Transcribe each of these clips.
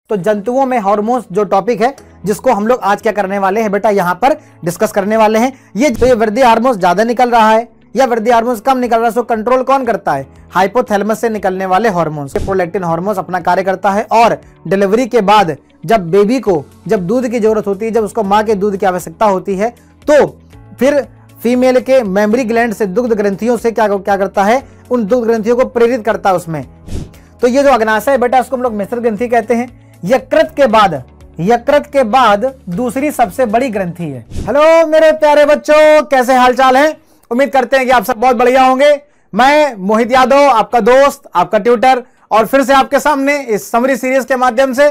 तो जंतुओं में हार्मोन्स जो टॉपिक है जिसको हम लोग आज क्या करने वाले हैं बेटा, यहां पर डिस्कस करने वाले हैं। ये वृद्धि हार्मोन्स ज्यादा निकल रहा है या वृद्धि हार्मोन्स कम निकल रहा है, उसको कंट्रोल कौन करता है? हाइपोथैलेमस से निकलने वाले हार्मोन्स। प्रोलैक्टिन हार्मोन्स अपना कार्य करता है और डिलीवरी के बाद जब बेबी को जब दूध की जरूरत होती है, जब उसको मां के दूध की आवश्यकता होती है, तो फिर फीमेल के मेमरी ग्लैंड से दुग्ध ग्रंथियों से क्या करता है, उन दुग्ध ग्रंथियों को प्रेरित करता है उसमें। तो ये जो अग्नाशय है बेटा, उसको हम लोग मिश्र ग्रंथि कहते हैं। यकृत के बाद दूसरी सबसे बड़ी ग्रंथि है। हेलो मेरे प्यारे बच्चों, कैसे हालचाल हैं? उम्मीद करते हैं कि आप सब बहुत बढ़िया होंगे। मैं मोहित यादव, आपका दोस्त, आपका ट्यूटर, और फिर से आपके सामने इस समरी सीरीज के माध्यम से,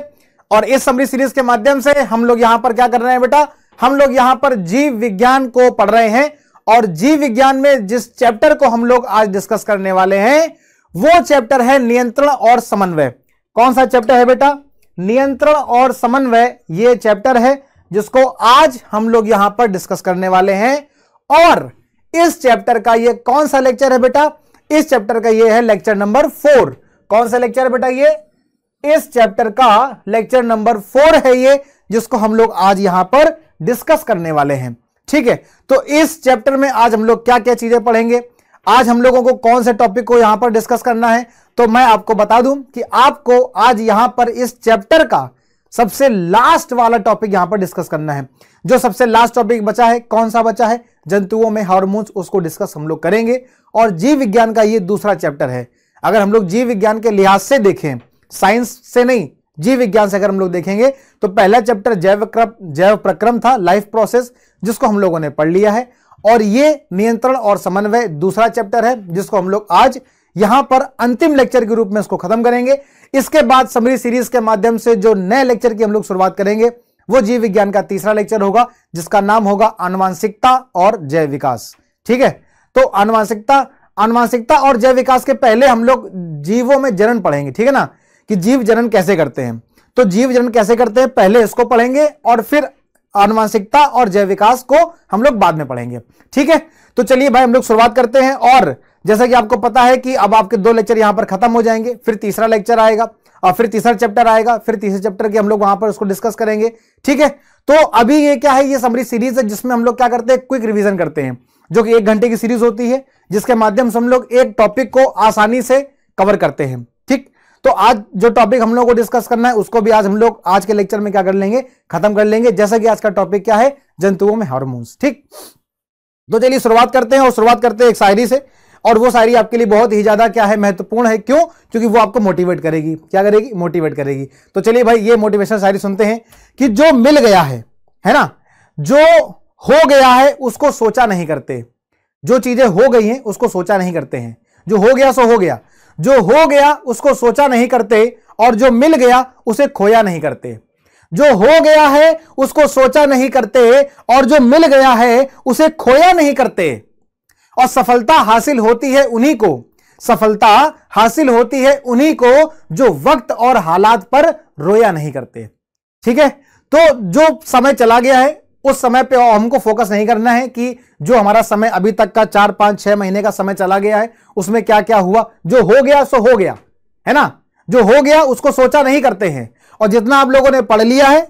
और इस समरी सीरीज के माध्यम से हम लोग यहां पर क्या कर रहे हैं बेटा, हम लोग यहां पर जीव विज्ञान को पढ़ रहे हैं। और जीव विज्ञान में जिस चैप्टर को हम लोग आज डिस्कस करने वाले हैं वो चैप्टर है नियंत्रण और समन्वय। कौन सा चैप्टर है बेटा? नियंत्रण और समन्वय। ये चैप्टर है जिसको आज हम लोग यहां पर डिस्कस करने वाले हैं। और इस चैप्टर का ये कौन सा लेक्चर है बेटा? इस चैप्टर का ये है लेक्चर नंबर 4। कौन सा लेक्चर है बेटा? ये इस चैप्टर का लेक्चर नंबर 4 है ये, जिसको हम लोग आज यहां पर डिस्कस करने वाले हैं। ठीक है, तो इस चैप्टर में आज हम लोग क्या क्या चीजें पढ़ेंगे, आज हम लोगों को कौन से टॉपिक को यहां पर डिस्कस करना है, तो मैं आपको बता दूं कि आपको आज यहां पर इस चैप्टर का सबसे लास्ट वाला टॉपिक यहां पर डिस्कस करना है। जो सबसे लास्ट टॉपिक बचा है, कौन सा बचा है? जंतुओं में हार्मोन्स, उसको डिस्कस हम लोग करेंगे। और जीव विज्ञान का ये दूसरा चैप्टर है। अगर हम लोग जीव विज्ञान के लिहाज से देखें, साइंस से नहीं, जीव विज्ञान से अगर हम लोग देखेंगे, तो पहला चैप्टर जैव प्रक्रम था, लाइफ प्रोसेस, जिसको हम लोगों ने पढ़ लिया है। और ये नियंत्रण और समन्वय दूसरा चैप्टर है, जिसको हम लोग आज यहां पर अंतिम लेक्चर के रूप में इसको खत्म करेंगे। इसके बाद समरी सीरीज के माध्यम से जो नए लेक्चर की हम लोग शुरुआत करेंगे वो जीव विज्ञान का तीसरा लेक्चर होगा, जिसका नाम होगा आनुवांशिकता और जैव विकास। ठीक है, तो आनुवांशिकता और जैव विकास के पहले हम लोग जीवों में जनन पढ़ेंगे। ठीक है ना, कि जीव जनन कैसे करते हैं। तो जीव जनन कैसे करते हैं पहले इसको पढ़ेंगे, और फिर आनुवांशिकता और जैव विकास को हम लोग बाद में पढ़ेंगे। ठीक है, तो चलिए भाई हम लोग शुरुआत करते हैं। और जैसा कि आपको पता है कि अब आपके 2 लेक्चर यहां पर खत्म हो जाएंगे, फिर तीसरा लेक्चर आएगा और फिर तीसरा चैप्टर आएगा, फिर तीसरे चैप्टर के हम लोग वहां पर उसको डिस्कस करेंगे। ठीक है, तो अभी ये क्या है, ये समरी सीरीज है जिसमें हम लोग क्या करते हैं, क्विक रिवीजन करते हैं, जो कि 1 घंटे की सीरीज होती है, जिसके माध्यम से हम लोग एक टॉपिक को आसानी से कवर करते हैं। ठीक, तो आज जो टॉपिक हम लोग को डिस्कस करना है उसको भी आज हम लोग आज के लेक्चर में क्या कर लेंगे, खत्म कर लेंगे। जैसा कि आज का टॉपिक क्या है, जंतुओं में हार्मोन्स। ठीक, तो चलिए शुरुआत करते हैं, और शुरुआत करते हैं एक शायरी से। और वो शायरी आपके लिए बहुत ही ज्यादा क्या है, महत्वपूर्ण है। क्यों? क्योंकि वो आपको मोटिवेट करेगी। क्या करेगी? मोटिवेट करेगी। तो चलिए भाई ये मोटिवेशनल शायरी सुनते हैं कि जो मिल गया है ना, जो हो गया है उसको सोचा नहीं करते। जो चीजें हो गई हैं उसको सोचा नहीं करते हैं। जो हो गया सो हो गया, जो हो गया उसको सोचा नहीं करते, और जो मिल गया उसे खोया नहीं करते। जो हो गया है उसको सोचा नहीं करते, और जो मिल गया है उसे खोया नहीं करते। और सफलता हासिल होती है उन्हीं को, सफलता हासिल होती है उन्हीं को जो वक्त और हालात पर रोया नहीं करते। ठीक है, तो जो समय चला गया है उस समय पे हमको फोकस नहीं करना है कि जो हमारा समय अभी तक का 4, 5, 6 महीने का समय चला गया है उसमें क्या क्या हुआ। जो हो गया सो हो गया है ना, जो हो गया उसको सोचा नहीं करते हैं। और जितना आप लोगों ने पढ़ लिया है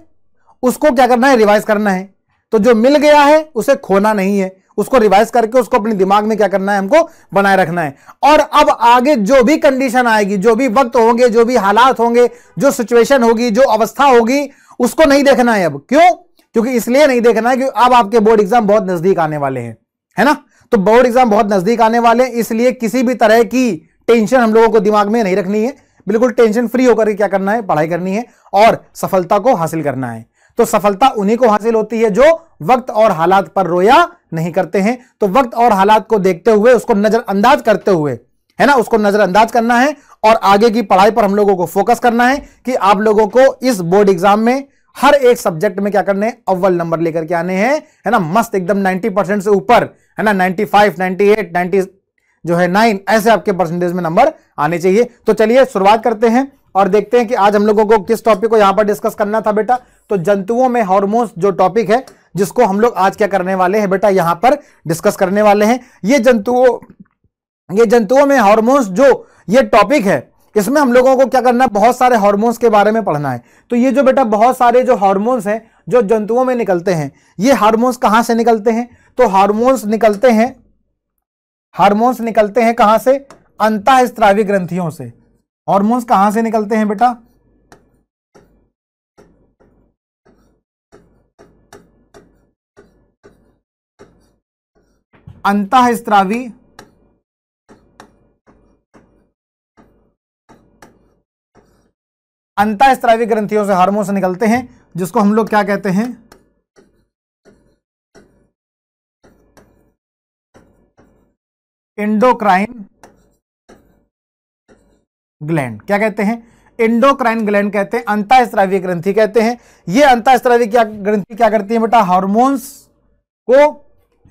उसको क्या करना है, रिवाइज करना है। तो जो मिल गया है उसे खोना नहीं है, उसको रिवाइज करके उसको अपने दिमाग में क्या करना है, हमको बनाए रखना है। और अब आगे जो भी कंडीशन आएगी, जो भी वक्त होंगे, जो भी हालात होंगे, जो सिचुएशन होगी, जो अवस्था होगी, उसको नहीं देखना है अब। क्यों? क्योंकि इसलिए नहीं देखना है कि अब आपके बोर्ड एग्जाम बहुत नजदीक आने वाले हैं, है ना। तो बोर्ड एग्जाम बहुत नजदीक आने वाले हैं, इसलिए किसी भी तरह की टेंशन हम लोगों को दिमाग में नहीं रखनी है। बिल्कुल टेंशन फ्री होकर क्या करना है, पढ़ाई करनी है और सफलता को हासिल करना है। तो सफलता उन्हीं को हासिल होती है जो वक्त और हालात पर रोया नहीं करते हैं। तो वक्त और हालात को देखते हुए, उसको नजरअंदाज करते हुए, है ना, उसको नजरअंदाज करना है और आगे की पढ़ाई पर हम लोगों को फोकस करना है कि आप लोगों को इस बोर्ड एग्जाम में हर एक सब्जेक्ट में क्या करने हैं, अव्वल नंबर लेकर के आने हैं, है ना। मस्त एकदम 90% से ऊपर, है ना, 95, 98, 90 जो है 9, ऐसे आपके परसेंटेज में नंबर आने चाहिए। तो चलिए शुरुआत करते हैं और देखते हैं कि आज हम लोगों को किस टॉपिक को यहां पर डिस्कस करना था बेटा। तो जंतुओं में हार्मोन्स जो टॉपिक है, जिसको हम लोग आज क्या करने वाले हैं बेटा, यहां पर डिस्कस करने वाले हैं। ये जंतुओं में हार्मोन्स जो ये टॉपिक है, इसमें हम लोगों को क्या करना है, बहुत सारे हार्मोन्स के बारे में पढ़ना है। तो ये जो बेटा बहुत सारे जो हार्मोन्स हैं जो जंतुओं में निकलते हैं, ये हार्मोन्स कहां से निकलते हैं? तो हार्मोन्स निकलते हैं कहां से? अंतःस्रावी ग्रंथियों से। हार्मोन्स कहां से निकलते हैं बेटा? अंतःस्रावी ग्रंथियों से हार्मोन्स निकलते हैं, जिसको हम लोग क्या कहते हैं? Endocrine gland. क्या कहते हैं? एंडोक्राइन ग्लैंड कहते हैं, अंतःस्रावी ग्रंथि कहते हैं। ये अंतःस्रावी ग्रंथि क्या करती है बेटा? हार्मोन्स को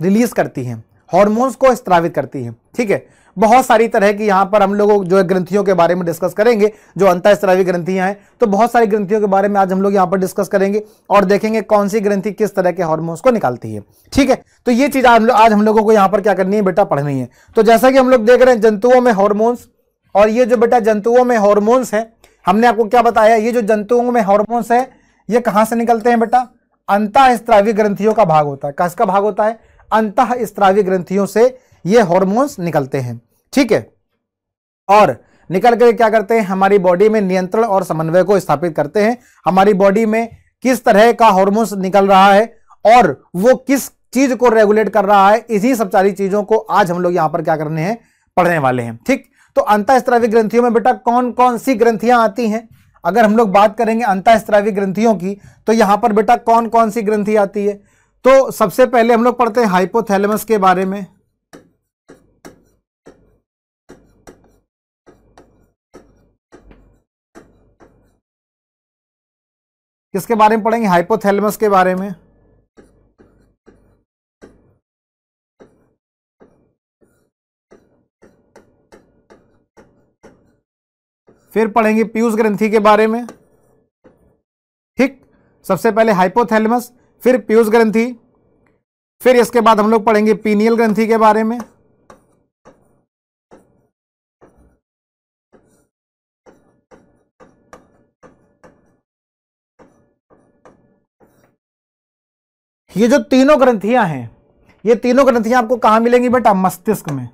रिलीज करती है, हार्मोन्स को स्रावित करती है। ठीक है, बहुत सारी तरह की यहां पर हम लोग जो है ग्रंथियों के बारे में डिस्कस करेंगे, जो अंतःस्रावी ग्रंथियां हैं। तो बहुत सारी ग्रंथियों के बारे में आज हम लोग यहां पर डिस्कस करेंगे और देखेंगे कौन सी ग्रंथि किस तरह के हार्मोन्स को निकालती है। ठीक है, तो ये चीज आज हम लोगों को यहां पर क्या करनी है बेटा? पढ़नी है। तो जैसा कि हम लोग देख रहे हैं जंतुओं में हार्मोन्स, और ये जो बेटा जंतुओं में हार्मोन्स है, हमने आपको क्या बताया? ये जो जंतुओं में हार्मोन्स है ये कहां से निकलते हैं बेटा? अंतःस्रावी ग्रंथियों का भाग होता है। किसका भाग होता है? अंतःस्रावी ग्रंथियों से ये हार्मोन्स निकलते हैं। ठीक है, और निकल कर क्या करते हैं? हमारी बॉडी में नियंत्रण और समन्वय को स्थापित करते हैं। हमारी बॉडी में किस तरह का हार्मोन्स निकल रहा है और वो किस चीज को रेगुलेट कर रहा है, इसी सब सारी चीजों को आज हम लोग यहां पर क्या करने हैं? पढ़ने वाले हैं। ठीक, तो अंतःस्रावी ग्रंथियों में बेटा कौन कौन सी ग्रंथियां आती हैं? अगर हम लोग बात करेंगे अंतःस्रावी ग्रंथियों की, तो यहां पर बेटा कौन कौन सी ग्रंथि आती है? तो सबसे पहले हम लोग पढ़ते हैं हाइपोथैलेमस के बारे में। किसके बारे में पढ़ेंगे? हाइपोथैलेमस के बारे में। फिर पढ़ेंगे पीयूष ग्रंथि के बारे में। ठीक, सबसे पहले हाइपोथैलेमस, फिर पीयूष ग्रंथि, फिर इसके बाद हम लोग पढ़ेंगे पीनियल ग्रंथि के बारे में। ये जो तीनों ग्रंथियां हैं, ये तीनों ग्रंथियां आपको कहां मिलेंगी बेटा? मस्तिष्क में।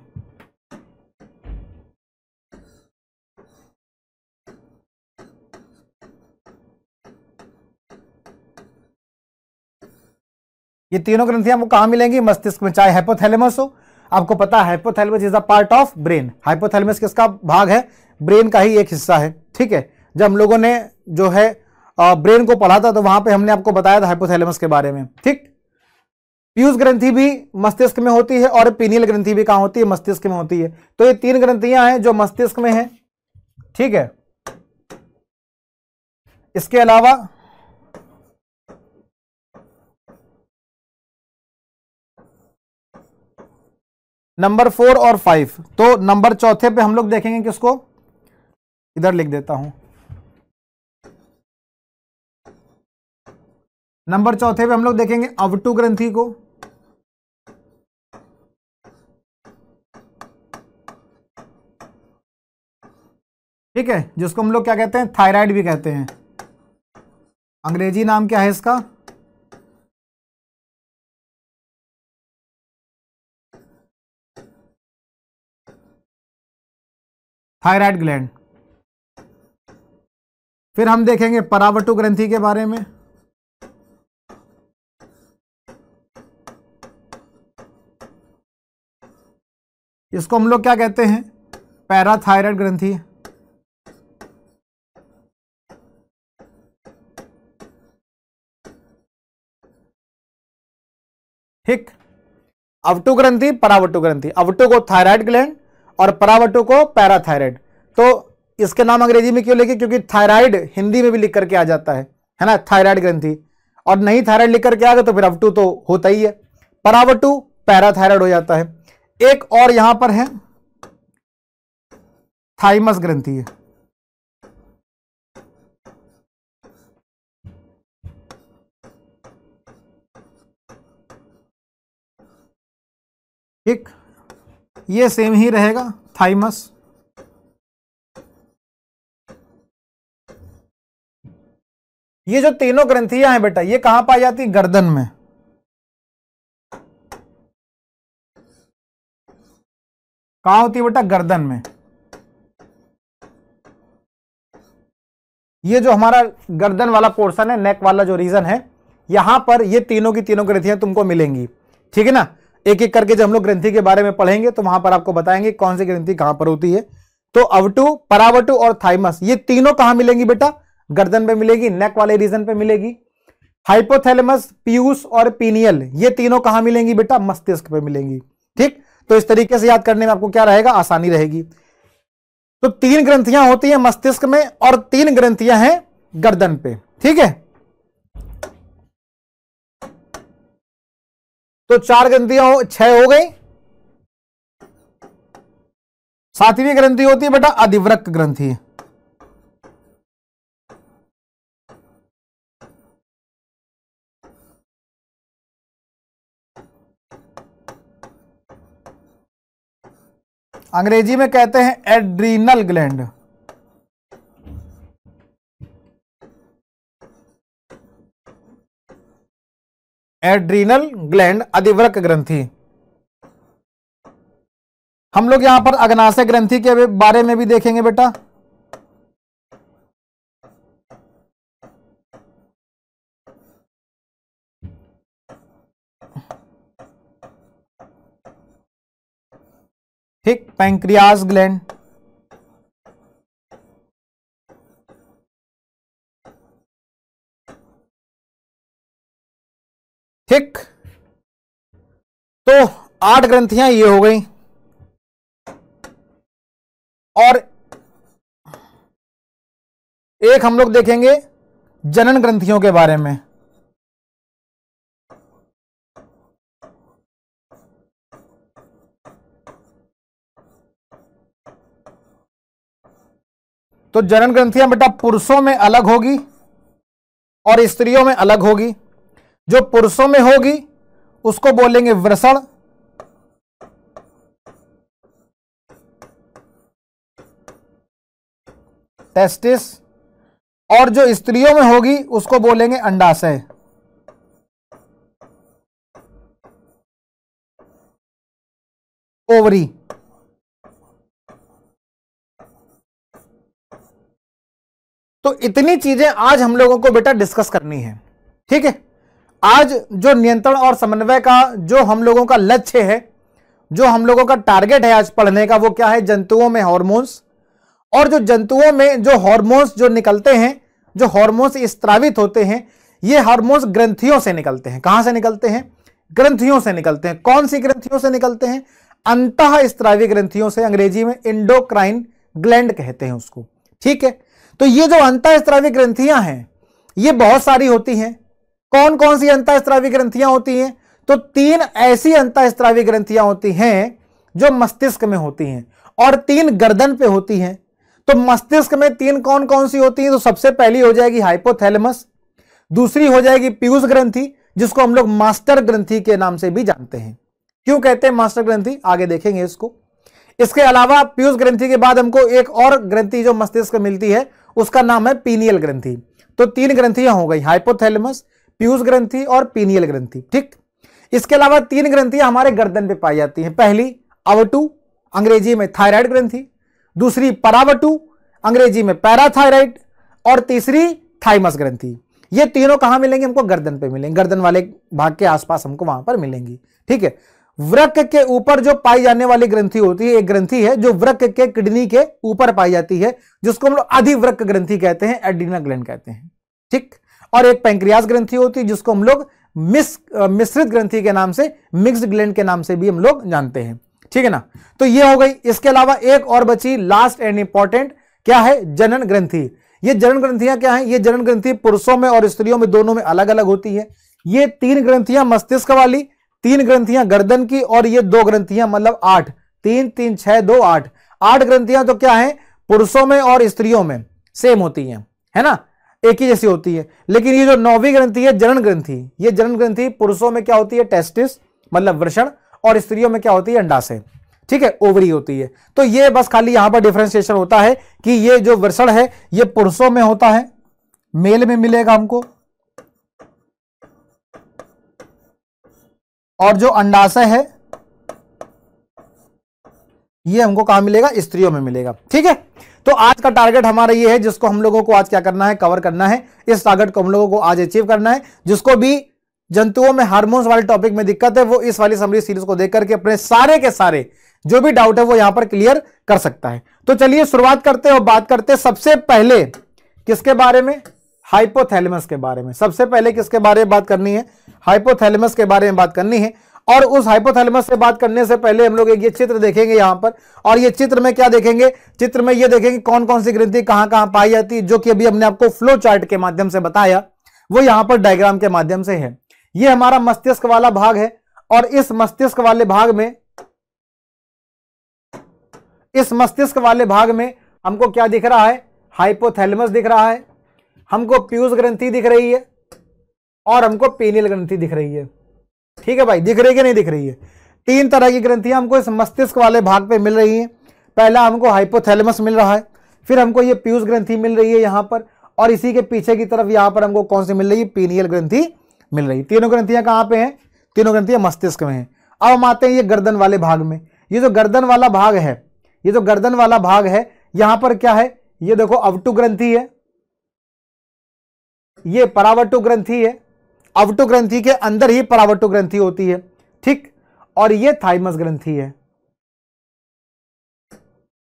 ये तीनों ग्रंथियां आपको कहां मिलेंगी? मस्तिष्क में। चाहे हाइपोथैलेमस हो, आपको पता है hypothalamus is a part of brain. Hypothalamus किसका भाग है? ब्रेन का ही एक हिस्सा है। ठीक है, जब हम लोगों ने जो है ब्रेन को पढ़ा था तो वहां पे हमने आपको बताया था हाइपोथैलेमस के बारे में। ठीक, पीयूष ग्रंथि भी मस्तिष्क में होती है और पीनियल ग्रंथि भी कहां होती है? मस्तिष्क में होती है। तो ये तीन ग्रंथियां हैं जो मस्तिष्क में है। ठीक है, इसके अलावा नंबर 4 और 5, तो नंबर चौथे पे हम लोग देखेंगे किसको? इधर लिख देता हूं। नंबर चौथे पे हम लोग देखेंगे अवटु ग्रंथि को। ठीक है, जिसको हम लोग क्या कहते हैं? थायराइड भी कहते हैं। अंग्रेजी नाम क्या है इसका? Thyroid gland. फिर हम देखेंगे परावटु ग्रंथि के बारे में। इसको हम लोग क्या कहते हैं? पैराथायराइड ग्रंथि। ठीक, अवटु ग्रंथि, परावटु ग्रंथि। अवटु को थायराइड ग्लैंड और परावटु को पैराथायराइड। तो इसके नाम अंग्रेजी में क्यों लिखे? क्योंकि थायराइड हिंदी में भी लिख करके आ जाता है ना, थायराइड ग्रंथि। और नहीं थायराइड लिख करके आ गया तो फिर अवटु तो होता ही है, परावटु पैराथायराइड हो जाता है। एक और यहां पर है थाइमस ग्रंथि है। ठीक, ये सेम ही रहेगा, थाइमस। ये जो तीनों ग्रंथियां हैं बेटा, ये कहां पाई जाती है? गर्दन में। कहां होती है बेटा? गर्दन में। ये जो हमारा गर्दन वाला पोर्शन है, नेक वाला जो रीजन है, यहां पर ये तीनों की तीनों ग्रंथियां तुमको मिलेंगी, ठीक है ना। एक एक करके जब हम लोग ग्रंथि के बारे में पढ़ेंगे तो वहां पर आपको बताएंगे कौन सी ग्रंथि कहां पर होती है। तो अवटु, परावटु और थाइमस, ये तीनों कहां मिलेंगी बेटा? गर्दन पे मिलेगी, नेक वाले रीजन पे मिलेगी। हाइपोथैलेमस, पीयूष और पीनियल, ये तीनों कहां मिलेंगी बेटा? मस्तिष्क पे मिलेंगी, ठीक। तो इस तरीके से याद करने में आपको क्या रहेगा? आसानी रहेगी। तो 3 ग्रंथियां होती हैं मस्तिष्क में और 3 ग्रंथियां हैं गर्दन पे, ठीक है। तो 4 ग्रंथियां 6 हो गई। 7वीं ग्रंथि होती है बेटा अधिवृक्क ग्रंथि। अंग्रेजी में कहते हैं एड्रीनल ग्लैंड। एड्रीनल ग्लैंड, अधिवृक्क ग्रंथि। हम लोग यहां पर अग्नाशय ग्रंथि के बारे में भी देखेंगे बेटा। ठीक, पैंक्रियास ग्लैंड। ठीक, तो 8 ग्रंथियां ये हो गई। और एक हम लोग देखेंगे जनन ग्रंथियों के बारे में। तो जनन ग्रंथियां बेटा पुरुषों में अलग होगी और स्त्रियों में अलग होगी। जो पुरुषों में होगी उसको बोलेंगे वृषण, टेस्टिस, और जो स्त्रियों में होगी उसको बोलेंगे अंडाशय। ओवरी। तो इतनी चीजें आज हम लोगों को बेटा डिस्कस करनी है, ठीक है। आज जो नियंत्रण और समन्वय का जो हम लोगों का लक्ष्य है, जो हम लोगों का टारगेट है आज पढ़ने का, वो क्या है? जंतुओं में हार्मोन्स। और जो जंतुओं में जो हार्मोन्स जो निकलते हैं, जो हार्मोन्स स्त्रावित होते हैं, ये हार्मोन्स ग्रंथियों से निकलते हैं। कहां से निकलते हैं? ग्रंथियों से निकलते हैं। कौन सी ग्रंथियों से निकलते हैं? अंतःस्रावी ग्रंथियों से। अंग्रेजी में इंडोक्राइन ग्लैंड कहते हैं उसको, ठीक है। तो ये जो अंतःस्रावी ग्रंथियां हैं ये बहुत सारी होती हैं। कौन कौन सी अंतःस्रावी ग्रंथियां होती हैं? तो 3 ऐसी अंतःस्रावी ग्रंथियां होती हैं जो मस्तिष्क में होती हैं और 3 गर्दन पे होती हैं। तो मस्तिष्क में 3 कौन कौन सी होती हैं? तो सबसे पहली हो जाएगी हाइपोथैलेमस, दूसरी हो जाएगी पीयूष ग्रंथि, जिसको हम लोग मास्टर ग्रंथि के नाम से भी जानते हैं। क्यों कहते हैं मास्टर ग्रंथि? आगे देखेंगे इसको। इसके अलावा पीयूष ग्रंथि के बाद हमको एक और ग्रंथि जो मस्तिष्क में मिलती है उसका नाम है पीनियल ग्रंथि। तो 3 ग्रंथियां हो गई, हाइपोथैलेमस, पीयूष ग्रंथि और पीनियल ग्रंथि, ठीक। इसके अलावा 3 ग्रंथियां हमारे गर्दन पे पाई जाती हैं। पहली अवटु, अंग्रेजी में थायराइड ग्रंथि, दूसरी परावटु, अंग्रेजी में पैराथायराइड, और तीसरी थाइमस ग्रंथि। ये तीनों कहां मिलेंगे? हमको गर्दन पे मिलेंगे, गर्दन वाले भाग के आसपास हमको वहां पर मिलेंगी, ठीक है। वृक्क के ऊपर जो पाई जाने वाली ग्रंथि होती है, एक ग्रंथि है जो वृक्क के किडनी के ऊपर पाई जाती है, जिसको हम लोग अधिवृक्क ग्रंथि कहते हैं, एड्रीनल ग्लैंड कहते हैं, ठीक। और एक पैंक्रियास ग्रंथि होती है जिसको हम लोग मिश्रित ग्रंथि के नाम से, मिक्स्ड ग्लैंड के नाम से भी हम लोग जानते हैं, ठीक है ना। तो ये हो गई। इसके अलावा एक और बची लास्ट एंड इंपॉर्टेंट, क्या है? जनन ग्रंथि। ये जनन ग्रंथियां क्या है? ये जनन ग्रंथि पुरुषों में और स्त्रियों में दोनों में अलग अलग होती है। ये 3 ग्रंथियां मस्तिष्क वाली, 3 ग्रंथियां गर्दन की, और ये 2 ग्रंथियां, मतलब 8, 3 3 6 2 8, 8 ग्रंथियां तो क्या है? पुरुषों में और स्त्रियों में सेम होती हैं, है ना, एक ही जैसी होती है। लेकिन ये जो 9वीं ग्रंथि है जनन ग्रंथि, ये जनन ग्रंथि पुरुषों में क्या होती है? टेस्टिस, मतलब वृषण, और स्त्रियों में क्या होती है? अंडाशय, ठीक है, ओवरी होती है। तो ये बस खाली यहां पर डिफरेंशिएशन होता है कि ये जो वृषण है ये पुरुषों में होता है मेल में मिलेगा हमको, और जो अंडाशय है ये हमको कहां मिलेगा, स्त्रियों में मिलेगा। ठीक है, तो आज का टारगेट हमारा ये है जिसको हम लोगों को आज क्या करना है, कवर करना है। इस टारगेट को हम लोगों को आज अचीव करना है। जिसको भी जंतुओं में हार्मोन्स वाले टॉपिक में दिक्कत है वो इस वाली समरी सीरीज को देख करके अपने सारे के सारे जो भी डाउट है वो यहां पर क्लियर कर सकता है। तो चलिए शुरुआत करते हैं और बात करते हैं सबसे पहले किसके बारे में, हाइपोथैलेमस के बारे में। सबसे पहले किसके बारे में बात करनी है, हाइपोथैलेमस के बारे में बात करनी है। और उस हाइपोथैलेमस से बात करने से पहले हम लोग एक ये चित्र देखेंगे यहां पर, और ये चित्र में क्या देखेंगे, चित्र में ये देखेंगे कौन कौन सी ग्रंथि कहां कहां पाई जाती है, जो कि अभी हमने आपको फ्लो चार्ट के माध्यम से बताया, वो यहां पर डायग्राम के माध्यम से है। ये हमारा मस्तिष्क वाला भाग है, और इस मस्तिष्क वाले भाग में, इस मस्तिष्क वाले भाग में हमको क्या दिख रहा है, हाइपोथैलेमस दिख रहा है, हमको पीयूष ग्रंथि दिख रही है, और हमको पीनियल ग्रंथि दिख रही है। ठीक है भाई, दिख रही है कि नहीं दिख रही है। तीन तरह की ग्रंथियां हमको इस मस्तिष्क वाले भाग पे मिल रही हैं। पहला हमको हाइपोथैलेमस मिल रहा है, फिर हमको ये पीयूष ग्रंथि मिल रही है यहां पर, और इसी के पीछे की तरफ यहां पर हमको कौन सी मिल रही है, पीनियल ग्रंथि मिल रही है। तीनों ग्रंथियां कहां पे हैं, तीनों ग्रंथियां मस्तिष्क में हैं। अब हम आते हैं ये गर्दन वाले भाग में। ये जो गर्दन वाला भाग है, ये जो गर्दन वाला भाग है, यहां पर क्या है, ये देखो अवटु ग्रंथि है, ये परावटु ग्रंथि है, अवटु ग्रंथि के अंदर ही परावटु ग्रंथि होती है। ठीक, और ये थाइमस ग्रंथि है।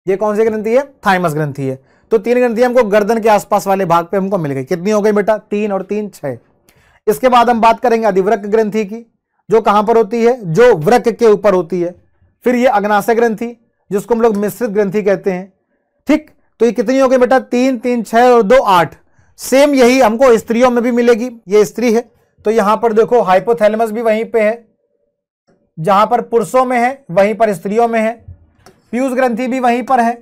ये कौन सी ग्रंथि है, थाइमस ग्रंथि है। तो तीन ग्रंथियां हमको गर्दन के आसपास वाले भाग पे हमको मिल गई। कितनी हो गई बेटा, 3 और 3 6। इसके बाद हम बात करेंगे अधिवृक्क ग्रंथि की, जो कहां पर होती है, जो वृक्क के ऊपर होती है। फिर ये अग्नाशय ग्रंथि, जिसको हम लोग मिश्रित ग्रंथि कहते हैं। ठीक, तो ये कितनी हो गई बेटा, 3 3 6 और 2 8। सेम यही हमको स्त्रियों में भी मिलेगी। ये स्त्री है, तो यहां पर देखो हाइपोथैलेमस भी वहीं पे है, जहां पर पुरुषों में है वहीं पर स्त्रियों में है। पीयूष ग्रंथि भी वहीं पर है,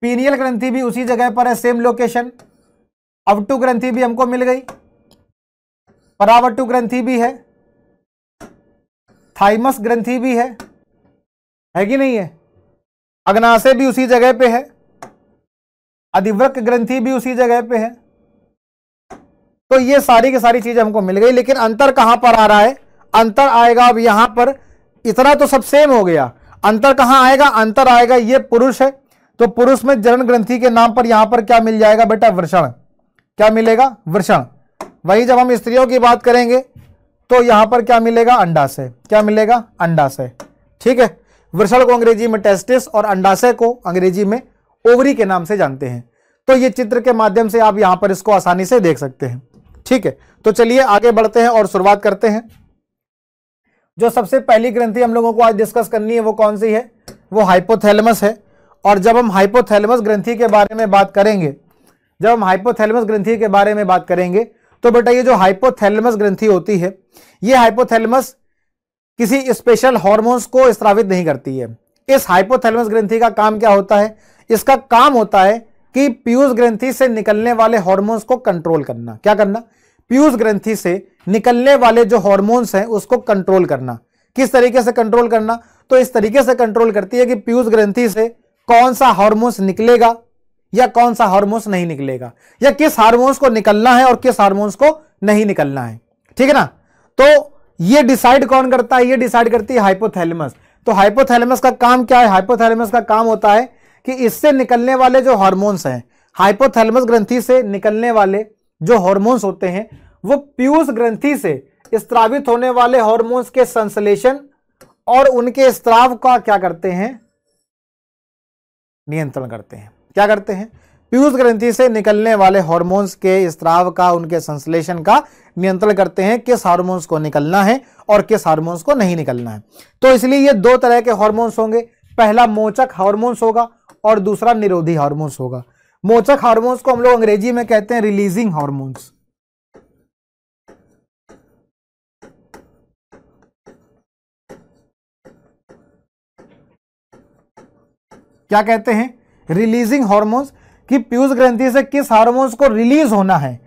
पीनियल ग्रंथि भी उसी जगह पर है, सेम लोकेशन। अवटु ग्रंथि भी हमको मिल गई, परावटु ग्रंथि भी है, थाइमस ग्रंथि भी है कि नहीं है, अग्नाशय भी उसी जगह पे है, अधिवृक्क ग्रंथि भी उसी जगह पे है। तो ये सारी की सारी चीजें हमको मिल गई। लेकिन अंतर कहां पर आ रहा है, अंतर आएगा अब यहां पर, इतना तो सब सेम हो गया, अंतर कहां आएगा, अंतर आएगा, ये पुरुष है तो पुरुष में जनन ग्रंथि के नाम पर यहां पर क्या मिल जाएगा बेटा, वृषण। क्या मिलेगा, वृषण। वही जब हम स्त्रियों की बात करेंगे तो यहां पर क्या मिलेगा, अंडाशय। क्या मिलेगा, अंडाशय। ठीक है, वृषण को अंग्रेजी में टेस्टिस और अंडाशय को अंग्रेजी में ओवरी के नाम से जानते हैं। तो ये चित्र के माध्यम से आप यहां पर इसको आसानी से देख सकते हैं। ठीक है, तो चलिए आगे बढ़ते हैं और शुरुआत करते हैं। जो सबसे पहली ग्रंथि हम लोगों को आज डिस्कस करनी है वो कौन सी है, वो हाइपोथैलेमस है। और जब हम हाइपोथैलेमस ग्रंथि के बारे में बात करेंगे, जब हम हाइपोथैलेमस ग्रंथि के बारे में बात करेंगे तो बेटा ये जो हाइपोथैलेमस ग्रंथि होती है, ये हाइपोथैलेमस किसी स्पेशल हार्मोन्स को स्रावित नहीं करती है। इस हाइपोथैलेमस ग्रंथि का काम क्या होता है, इसका काम होता है कि पीयूष ग्रंथि से निकलने वाले हार्मोन्स को कंट्रोल करना। क्या करना, पीयूष ग्रंथि से निकलने वाले जो हार्मोन्स हैं उसको कंट्रोल करना। किस तरीके से कंट्रोल करना, तो इस तरीके से कंट्रोल करती है कि पीयूष ग्रंथि से कौन सा हार्मोन्स निकलेगा या कौन सा हार्मोन्स नहीं निकलेगा, या किस हार्मोन्स को निकलना है और किस हार्मोन्स को नहीं निकलना है। ठीक है ना, तो ये डिसाइड कौन करता है, ये डिसाइड करती है हाइपोथैलेमस। तो हाइपोथैलेमस का काम क्या है, हाइपोथैलेमस का काम होता है कि इससे निकलने वाले जो हार्मोन्स हैं, हाइपोथैलेमस ग्रंथि से निकलने वाले जो हार्मोन्स होते हैं वो पीयूष ग्रंथि से स्त्रावित होने वाले हार्मोन्स के संश्लेषण और उनके स्त्राव का क्या करते हैं, नियंत्रण करते हैं। क्या करते हैं, पीयूष ग्रंथि से निकलने वाले हार्मोन्स के स्त्राव का, उनके संश्लेषण का नियंत्रण करते हैं, किस हार्मोन्स को निकलना है और किस हार्मोन्स को नहीं निकलना है। तो इसलिए ये दो तरह के हार्मोन्स होंगे, पहला मोचक हार्मोन्स होगा और दूसरा निरोधी हार्मोन्स होगा। मोचक हार्मोन्स को हम लोग अंग्रेजी में कहते हैं रिलीजिंग हार्मोन्स। क्या कहते हैं, रिलीजिंग हार्मोन्स, कि पीयूष ग्रंथि से किस हार्मोन्स को रिलीज होना है,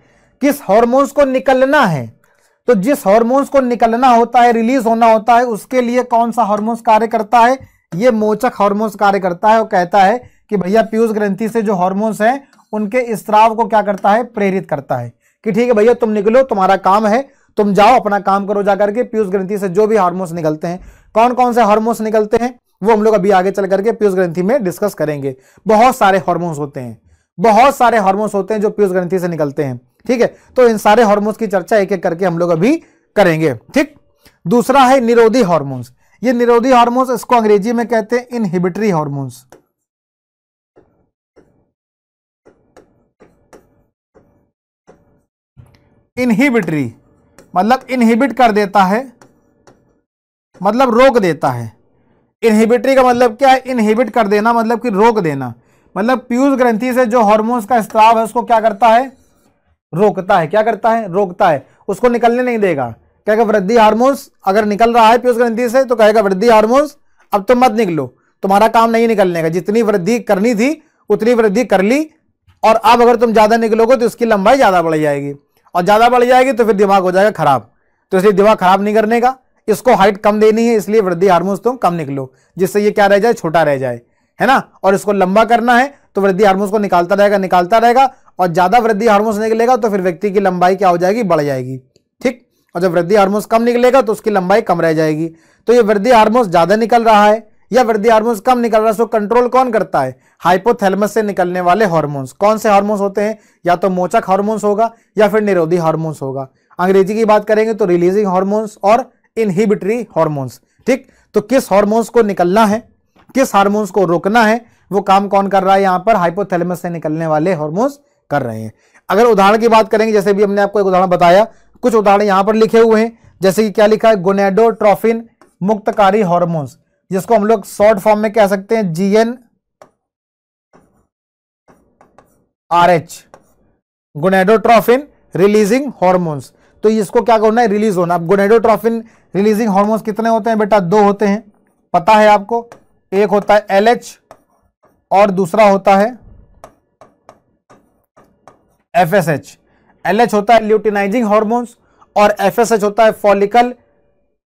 किस हार्मोन्स को निकलना है। तो जिस हार्मोन्स को निकलना होता है, रिलीज होना होता है, उसके लिए कौन सा हार्मोन्स कार्य करता है, ये मोचक हार्मोन्स कार्य करता है और कहता है कि भैया पीयूष ग्रंथि से जो हार्मोन्स हैं उनके स्त्राव को क्या करता है, प्रेरित करता है कि ठीक है भैया तुम निकलो, तुम्हारा काम है, तुम जाओ अपना काम करो जाकर के। पीयूष ग्रंथि से जो भी हार्मोन्स निकलते हैं, कौन कौन से हार्मोन्स निकलते हैं वो हम लोग अभी आगे चल करके पीयूष ग्रंथि में डिस्कस करेंगे। बहुत सारे हार्मोन्स होते हैं, बहुत सारे हार्मोन्स होते हैं जो पीयूष ग्रंथि से निकलते हैं। ठीक है, तो इन सारे हार्मोन्स की चर्चा एक एक करके हम लोग अभी करेंगे। ठीक, दूसरा है निरोधी हार्मोन्स। ये निरोधी हार्मोन्स, इसको अंग्रेजी में कहते हैं इनहिबिटरी हार्मोन्स। इनहिबिटरी मतलब इनहिबिट कर देता है, मतलब रोक देता है। इनहिबिटरी का मतलब क्या है, इनहिबिट कर देना मतलब कि रोक देना। मतलब पीयूष ग्रंथि से जो हार्मोन्स का स्त्राव है उसको क्या करता है, रोकता है। क्या करता है, रोकता है, उसको निकलने नहीं देगा। कहेगा वृद्धि हार्मोन्स अगर निकल रहा है पीयूष ग्रंथि से तो कहेगा वृद्धि हार्मोन्स अब तुम मत निकलो, तुम्हारा काम नहीं निकलने का, जितनी वृद्धि करनी थी उतनी वृद्धि कर ली, और अब अगर तुम ज्यादा निकलोगे तो उसकी लंबाई ज्यादा बढ़ जाएगी, और ज्यादा बढ़ जाएगी तो फिर दिमाग हो जाएगा खराब। तो इसलिए दिमाग खराब नहीं करने का, इसको हाइट कम देनी है, इसलिए वृद्धि हार्मोन्स तुम कम निकलो, जिससे ये क्या रह जाए, छोटा रह जाए, है ना। और इसको लंबा करना है तो वृद्धि हार्मोन्स को निकालता रहेगा, और ज्यादा वृद्धि हार्मोन्स निकलेगा तो फिर व्यक्ति की लंबाई क्या हो जाएगी, बढ़ जाएगी। ठीक, और जब वृद्धि हार्मोन्स कम निकलेगा तो उसकी लंबाई कम रह जाएगी। तो ये वृद्धि हार्मोन्स ज्यादा निकल रहा है या वृद्धि हार्मोन्स कम निकल रहा है, उसको कंट्रोल कौन करता है, हाइपोथैलेमस से निकलने वाले हार्मोन्स। कौन से हार्मोन्स होते हैं, या तो मोचक हार्मोन्स होगा या फिर निरोधी हार्मोन्स होगा। अंग्रेजी की बात करेंगे तो रिलीजिंग हार्मोन्स और इनहिबिटरी हार्मोन्स। ठीक, तो किस हार्मोन्स को निकलना है, किस हार्मोन्स को रोकना है, वो काम कौन कर रहा है, यहां पर हाइपोथैलेमस से निकलने वाले हार्मोन्स कर रहे हैं। अगर उदाहरण की बात करेंगे, जैसे भी हमने आपको एक उदाहरण बताया, कुछ उदाहरण यहां पर लिखे हुए हैं, जैसे कि क्या लिखा है, गोनेडोट्रोफिन मुक्तकारी हार्मोन्स, जिसको हम लोग शॉर्ट फॉर्म में कह सकते हैं GnRH, गोनेडोट्रोफिन रिलीजिंग हार्मोन्स। तो इसको क्या करना है, रिलीज होना। अब गोनेडोट्रोफिन रिलीजिंग हार्मोन्स कितने होते हैं बेटा, 2 होते हैं, पता है आपको। एक होता है LH और दूसरा होता है FSH। LH होता है ल्यूटिनाइजिंग हार्मोन्स और FSH होता है फॉलिकल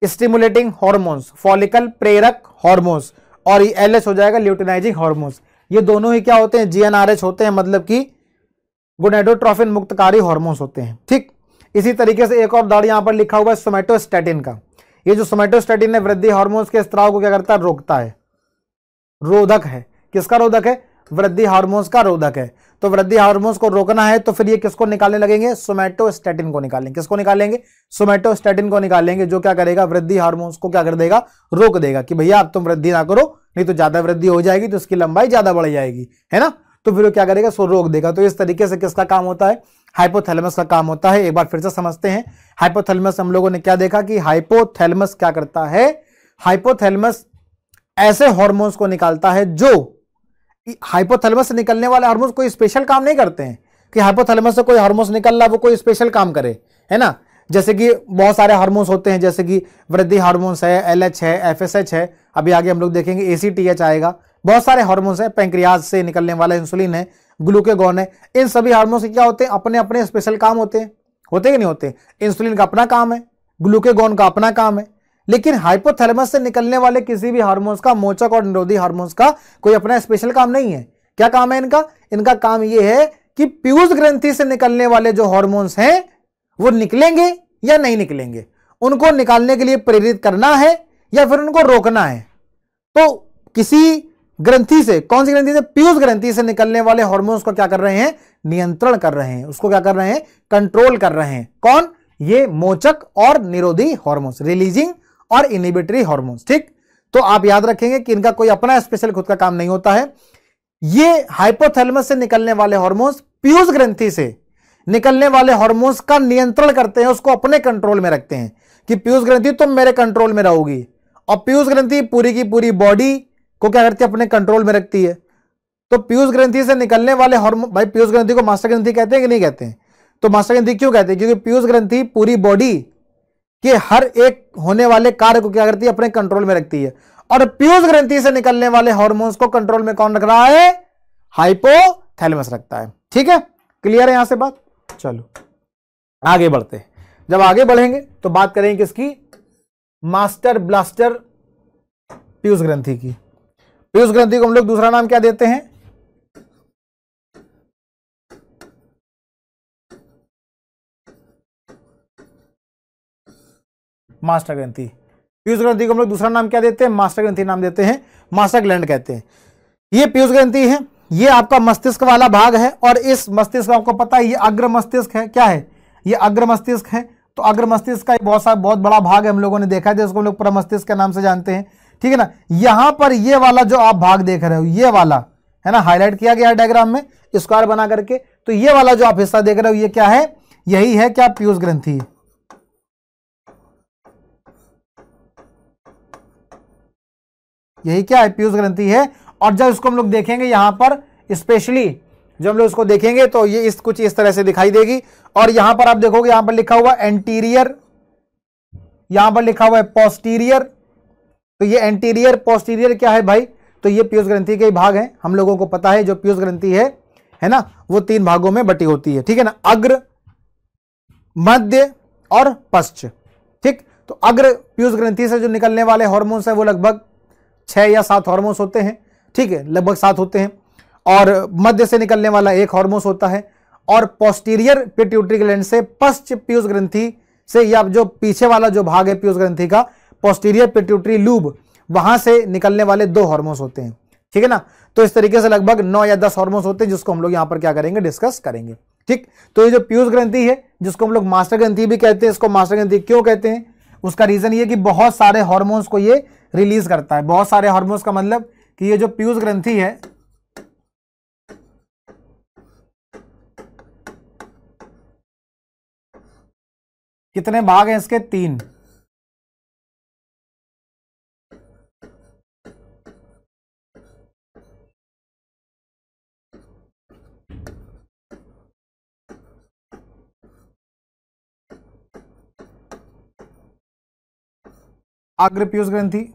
स्टिमुलेटिंग हार्मोन्स, फॉलिकल प्रेरक हार्मोन्स, और ये LH हो जाएगा ल्यूटिनाइजिंग हार्मोन्स। ये दोनों ही क्या होते हैं, GnRH होते हैं, मतलब कि गोनेडोट्रोफिन मुक्तकारी हार्मोन्स होते हैं। ठीक, इसी तरीके से एक और उदाहरण यहां पर लिखा हुआ है सोमैटोस्टैटिन का। ये जो सोमैटोस्टैटिन है वृद्धि हार्मोन्स के स्त्राव को क्या करता है, रोकता है, रोधक है। किसका रोधक है, वृद्धि हार्मोन्स का रोधक है। तो वृद्धि हार्मोन्स को रोकना है तो फिर ये किसको निकालने लगेंगे, सोमैटोस्टैटिन को निकालेंगे। किसको निकालेंगे, सोमैटोस्टैटिन को निकालेंगे, जो क्या करेगा, वृद्धि हार्मोन्स को क्या कर देगा, रोक देगा कि भैया अब तुम वृद्धि ना करो, नहीं तो ज्यादा वृद्धि हो जाएगी तो उसकी लंबाई ज्यादा बढ़ जाएगी, है ना। तो फिर वो क्या करेगा, सो रोक देगा। तो इस तरीके से किसका काम होता है, हाइपोथैलेमस का काम होता है। एक बार फिर से समझते हैं, हाइपोथैलेमस हम लोगों ने क्या देखा कि हाइपोथैलेमस क्या करता है, हाइपोथैलेमस ऐसे हार्मोन्स को निकालता है जो हाइपोथैलेमस से निकलने वाले हार्मोन्स कोई स्पेशल काम नहीं करते हैं कि हाइपोथैलेमस से कोई हार्मोन्स निकल रहा वो कोई स्पेशल काम करे, है ना। जैसे कि बहुत सारे हार्मोन्स होते हैं, जैसे कि वृद्धि हार्मोन्स है, LH है, FSH है, अभी आगे हम लोग देखेंगे ACTH आएगा। बहुत सारे हार्मोन्स हैं, पैंक्रियाज से निकलने वाला इंसुलिन है, ग्लूकेगॉन है। इन सभी हार्मोन्स के क्या होते हैं, अपने अपने स्पेशल काम होते हैं, होते कि नहीं होते। इंसुलिन का अपना काम है, ग्लूकेगॉन का अपना काम है, लेकिन हाइपोथैलेमस से निकलने वाले किसी भी हार्मोन्स का, मोचक और निरोधी हार्मोन्स का कोई अपना स्पेशल काम नहीं है। क्या काम है इनका, इनका काम यह है कि पीयूष ग्रंथि से निकलने वाले जो हार्मोन्स हैं वो निकलेंगे या नहीं निकलेंगे, उनको निकालने के लिए प्रेरित करना है या फिर उनको रोकना है। तो किसी ग्रंथि से, कौन सी ग्रंथि से, पीयूष ग्रंथि से निकलने वाले हार्मोन्स को क्या कर रहे हैं, नियंत्रण कर रहे हैं, उसको क्या कर रहे हैं, कंट्रोल कर रहे हैं। कौन, ये मोचक और निरोधी हार्मोन्स, रिलीजिंग और इनहिबिटरी हार्मोन्स। ठीक, तो आप याद रखेंगे कि इनका कोई अपना स्पेशल खुद का काम नहीं होता है। ये हाइपोथैलेमस से निकलने वाले हार्मोन्स पीयूष ग्रंथि से निकलने वाले हार्मोन्स का नियंत्रण करते हैं, उसको अपने कंट्रोल में रखते हैं कि पीयूष ग्रंथि तुम मेरे कंट्रोल में रहोगी। और पीयूष ग्रंथि पूरी की पूरी बॉडी को क्या करती है, अपने कंट्रोल में रखती है। तो पीयूष ग्रंथि से निकलने वाले हार्मोन, भाई पीयूष ग्रंथि को मास्टर ग्रंथि कहते हैं कि नहीं कहते हैं, तो मास्टर ग्रंथि क्यों कहते हैं, क्योंकि पीयूष ग्रंथि पूरी बॉडी के हर एक होने वाले कार्य को क्या करती है, अपने कंट्रोल में रखती है। और पीयूष ग्रंथि से निकलने वाले हार्मोन्स को कंट्रोल में कौन रख रहा है, हाइपोथैलेमस रखता है। ठीक है, क्लियर है यहां से बात। चलो आगे बढ़ते हैं। जब आगे बढ़ेंगे तो बात करेंगे किसकी, मास्टर ब्लास्टर पीयूष ग्रंथि की। पीयूष ग्रंथि को हम लोग दूसरा नाम क्या देते हैं, मास्टर ग्रंथि। पीयूष ग्रंथि को हम लोग दूसरा नाम क्या देते हैं? मास्टर ग्रंथि नाम देते हैं, मास्टर ग्लैंड कहते हैं। ये पीयूष ग्रंथि है, ये आपका मस्तिष्क वाला भाग है, और इस मस्तिष्क आपको पता है ये अग्र मस्तिष्क है। क्या है? ये अग्र मस्तिष्क है। तो अग्र मस्तिष्क का बहुत बड़ा भाग है, हम लोगों ने देखा है, जिसको हम लोग प्रमस्तिष्क के नाम से जानते हैं। ठीक है ना। यहां पर ये वाला जो आप भाग देख रहे हो, ये वाला है ना, हाईलाइट किया गया डायग्राम में स्क्वायर बना करके। तो ये वाला जो आप हिस्सा देख रहे हो, ये क्या है? यही है क्या? पीयूष ग्रंथि। यही क्या है? पीयूष ग्रंथि है। और जब इसको हम लोग देखेंगे यहां पर स्पेशली, जब हम लोग इसको देखेंगे तो ये कुछ इस तरह से दिखाई देगी। और यहां पर आप देखोगे, यहां पर लिखा हुआ एंटीरियर, यहां पर लिखा हुआ है पोस्टीरियर। तो ये एंटीरियर पोस्टीरियर क्या है भाई? तो ये पीयूष ग्रंथि के ही भाग हैं। हम लोगों को पता है जो पीयूष ग्रंथि है ना, वो 3 भागों में बटी होती है। ठीक है ना, अग्र, मध्य और पश्च। ठीक, तो अग्र पीयूष ग्रंथि से जो निकलने वाले हार्मोन्स है वो लगभग 6 या 7 हार्मोन्स होते हैं। ठीक है, लगभग 7 होते हैं। और मध्य से निकलने वाला 1 हार्मोन्स होता है। और पोस्टीरियर पिट्यूटरी ग्लैंड से, पश्च पीयूष ग्रंथि से, या जो पीछे वाला जो भाग है पीयूष ग्रंथि का, पोस्टीरियर पिट्यूटरी लूब, वहां से निकलने वाले 2 हार्मोन्स होते हैं। ठीक है ना। तो इस तरीके से लगभग 9 या 10 हार्मोन्स होते हैं, जिसको हम लोग यहां पर क्या करेंगे? डिस्कस करेंगे। ठीक, तो ये जो पीयूष ग्रंथि है, जिसको हम लोग मास्टर ग्रंथि भी कहते हैं, इसको मास्टर ग्रंथि क्यों कहते हैं? उसका रीजन ये कि बहुत सारे हार्मोन्स को ये रिलीज करता है। बहुत सारे हार्मोन्स का मतलब कि ये जो पीयूष ग्रंथि है, कितने भाग हैं इसके? 3। अग्र पीयूष ग्रंथि,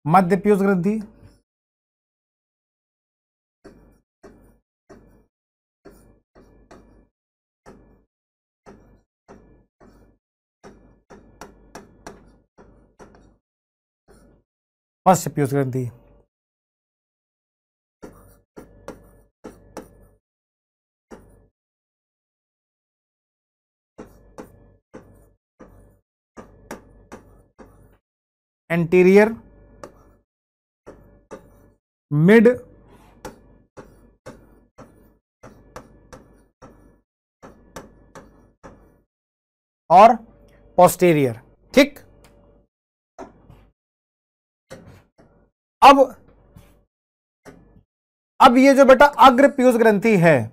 मध्य पीयूष ग्रंथि, पश्च पीयूष ग्रंथि। एंटीरियर, मिड और पोस्टीरियर। ठीक, अब ये जो बेटा अग्र पीयूष ग्रंथि है,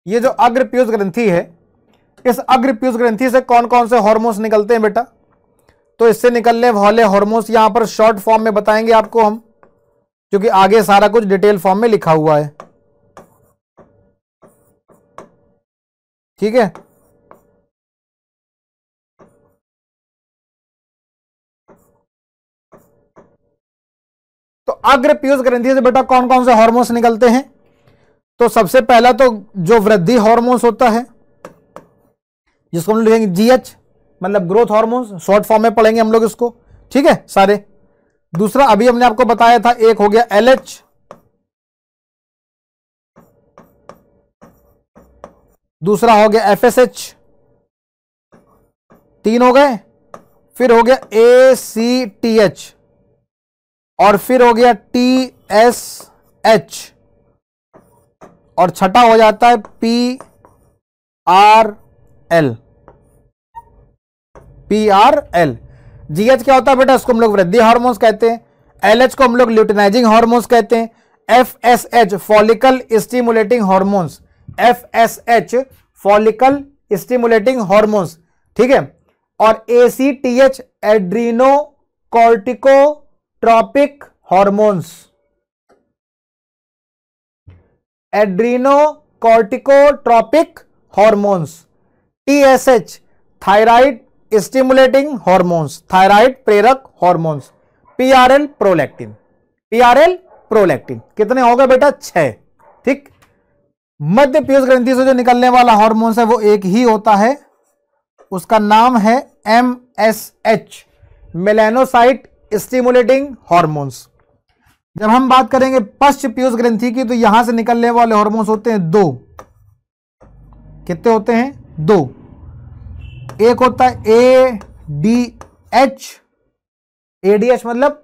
ये जो अग्र पीयूष ग्रंथि है, इस अग्र पीयूष ग्रंथि से कौन कौन से हार्मोन्स निकलते हैं बेटा? तो इससे निकलने वाले हार्मोन्स यहां पर शॉर्ट फॉर्म में बताएंगे आपको हम, क्योंकि आगे सारा कुछ डिटेल फॉर्म में लिखा हुआ है। ठीक है, तो अग्र पीयूष ग्रंथि से बेटा कौन कौन से हार्मोन्स निकलते हैं? तो सबसे पहला तो जो वृद्धि हार्मोन्स होता है, जिसको हम लिखेंगे जीएच, मतलब ग्रोथ हार्मोन्स, शॉर्ट फॉर्म में पढ़ेंगे हम लोग इसको। ठीक है सारे। दूसरा अभी हमने आपको बताया था, एक हो गया एलएच, दूसरा हो गया एफएसएच, 3 हो गए। फिर हो गया एसीटीएच, और फिर हो गया टीएसएच, और छठा हो जाता है पीआरएल। पीआरएल। जीएच क्या होता है बेटा? इसको हम लोग वृद्धि हार्मोन्स कहते हैं। एलएच को हम लोग ल्यूटिनाइजिंग हार्मोन्स कहते हैं। FSH follicle stimulating hormones, FSH follicle stimulating hormones. ठीक है। और ACTH adreno corticotropic hormones, adreno corticotropic hormones. TSH thyroid stimulating hormones, thyroid प्रेरक hormones. PRL prolactin, PRL prolactin. कितने हो गए बेटा? 6। ठीक। मध्य पीयूष ग्रंथि से जो निकलने वाला हार्मोन्स है वो एक ही होता है, उसका नाम है MSH, मेलानोसाइट स्टिमुलेटिंग हॉर्मोन्स। जब हम बात करेंगे पश्च पीयूष ग्रंथि की, तो यहां से निकलने वाले हॉर्मोन्स होते हैं दो। कितने होते हैं? दो। एक होता है ADH, ADH मतलब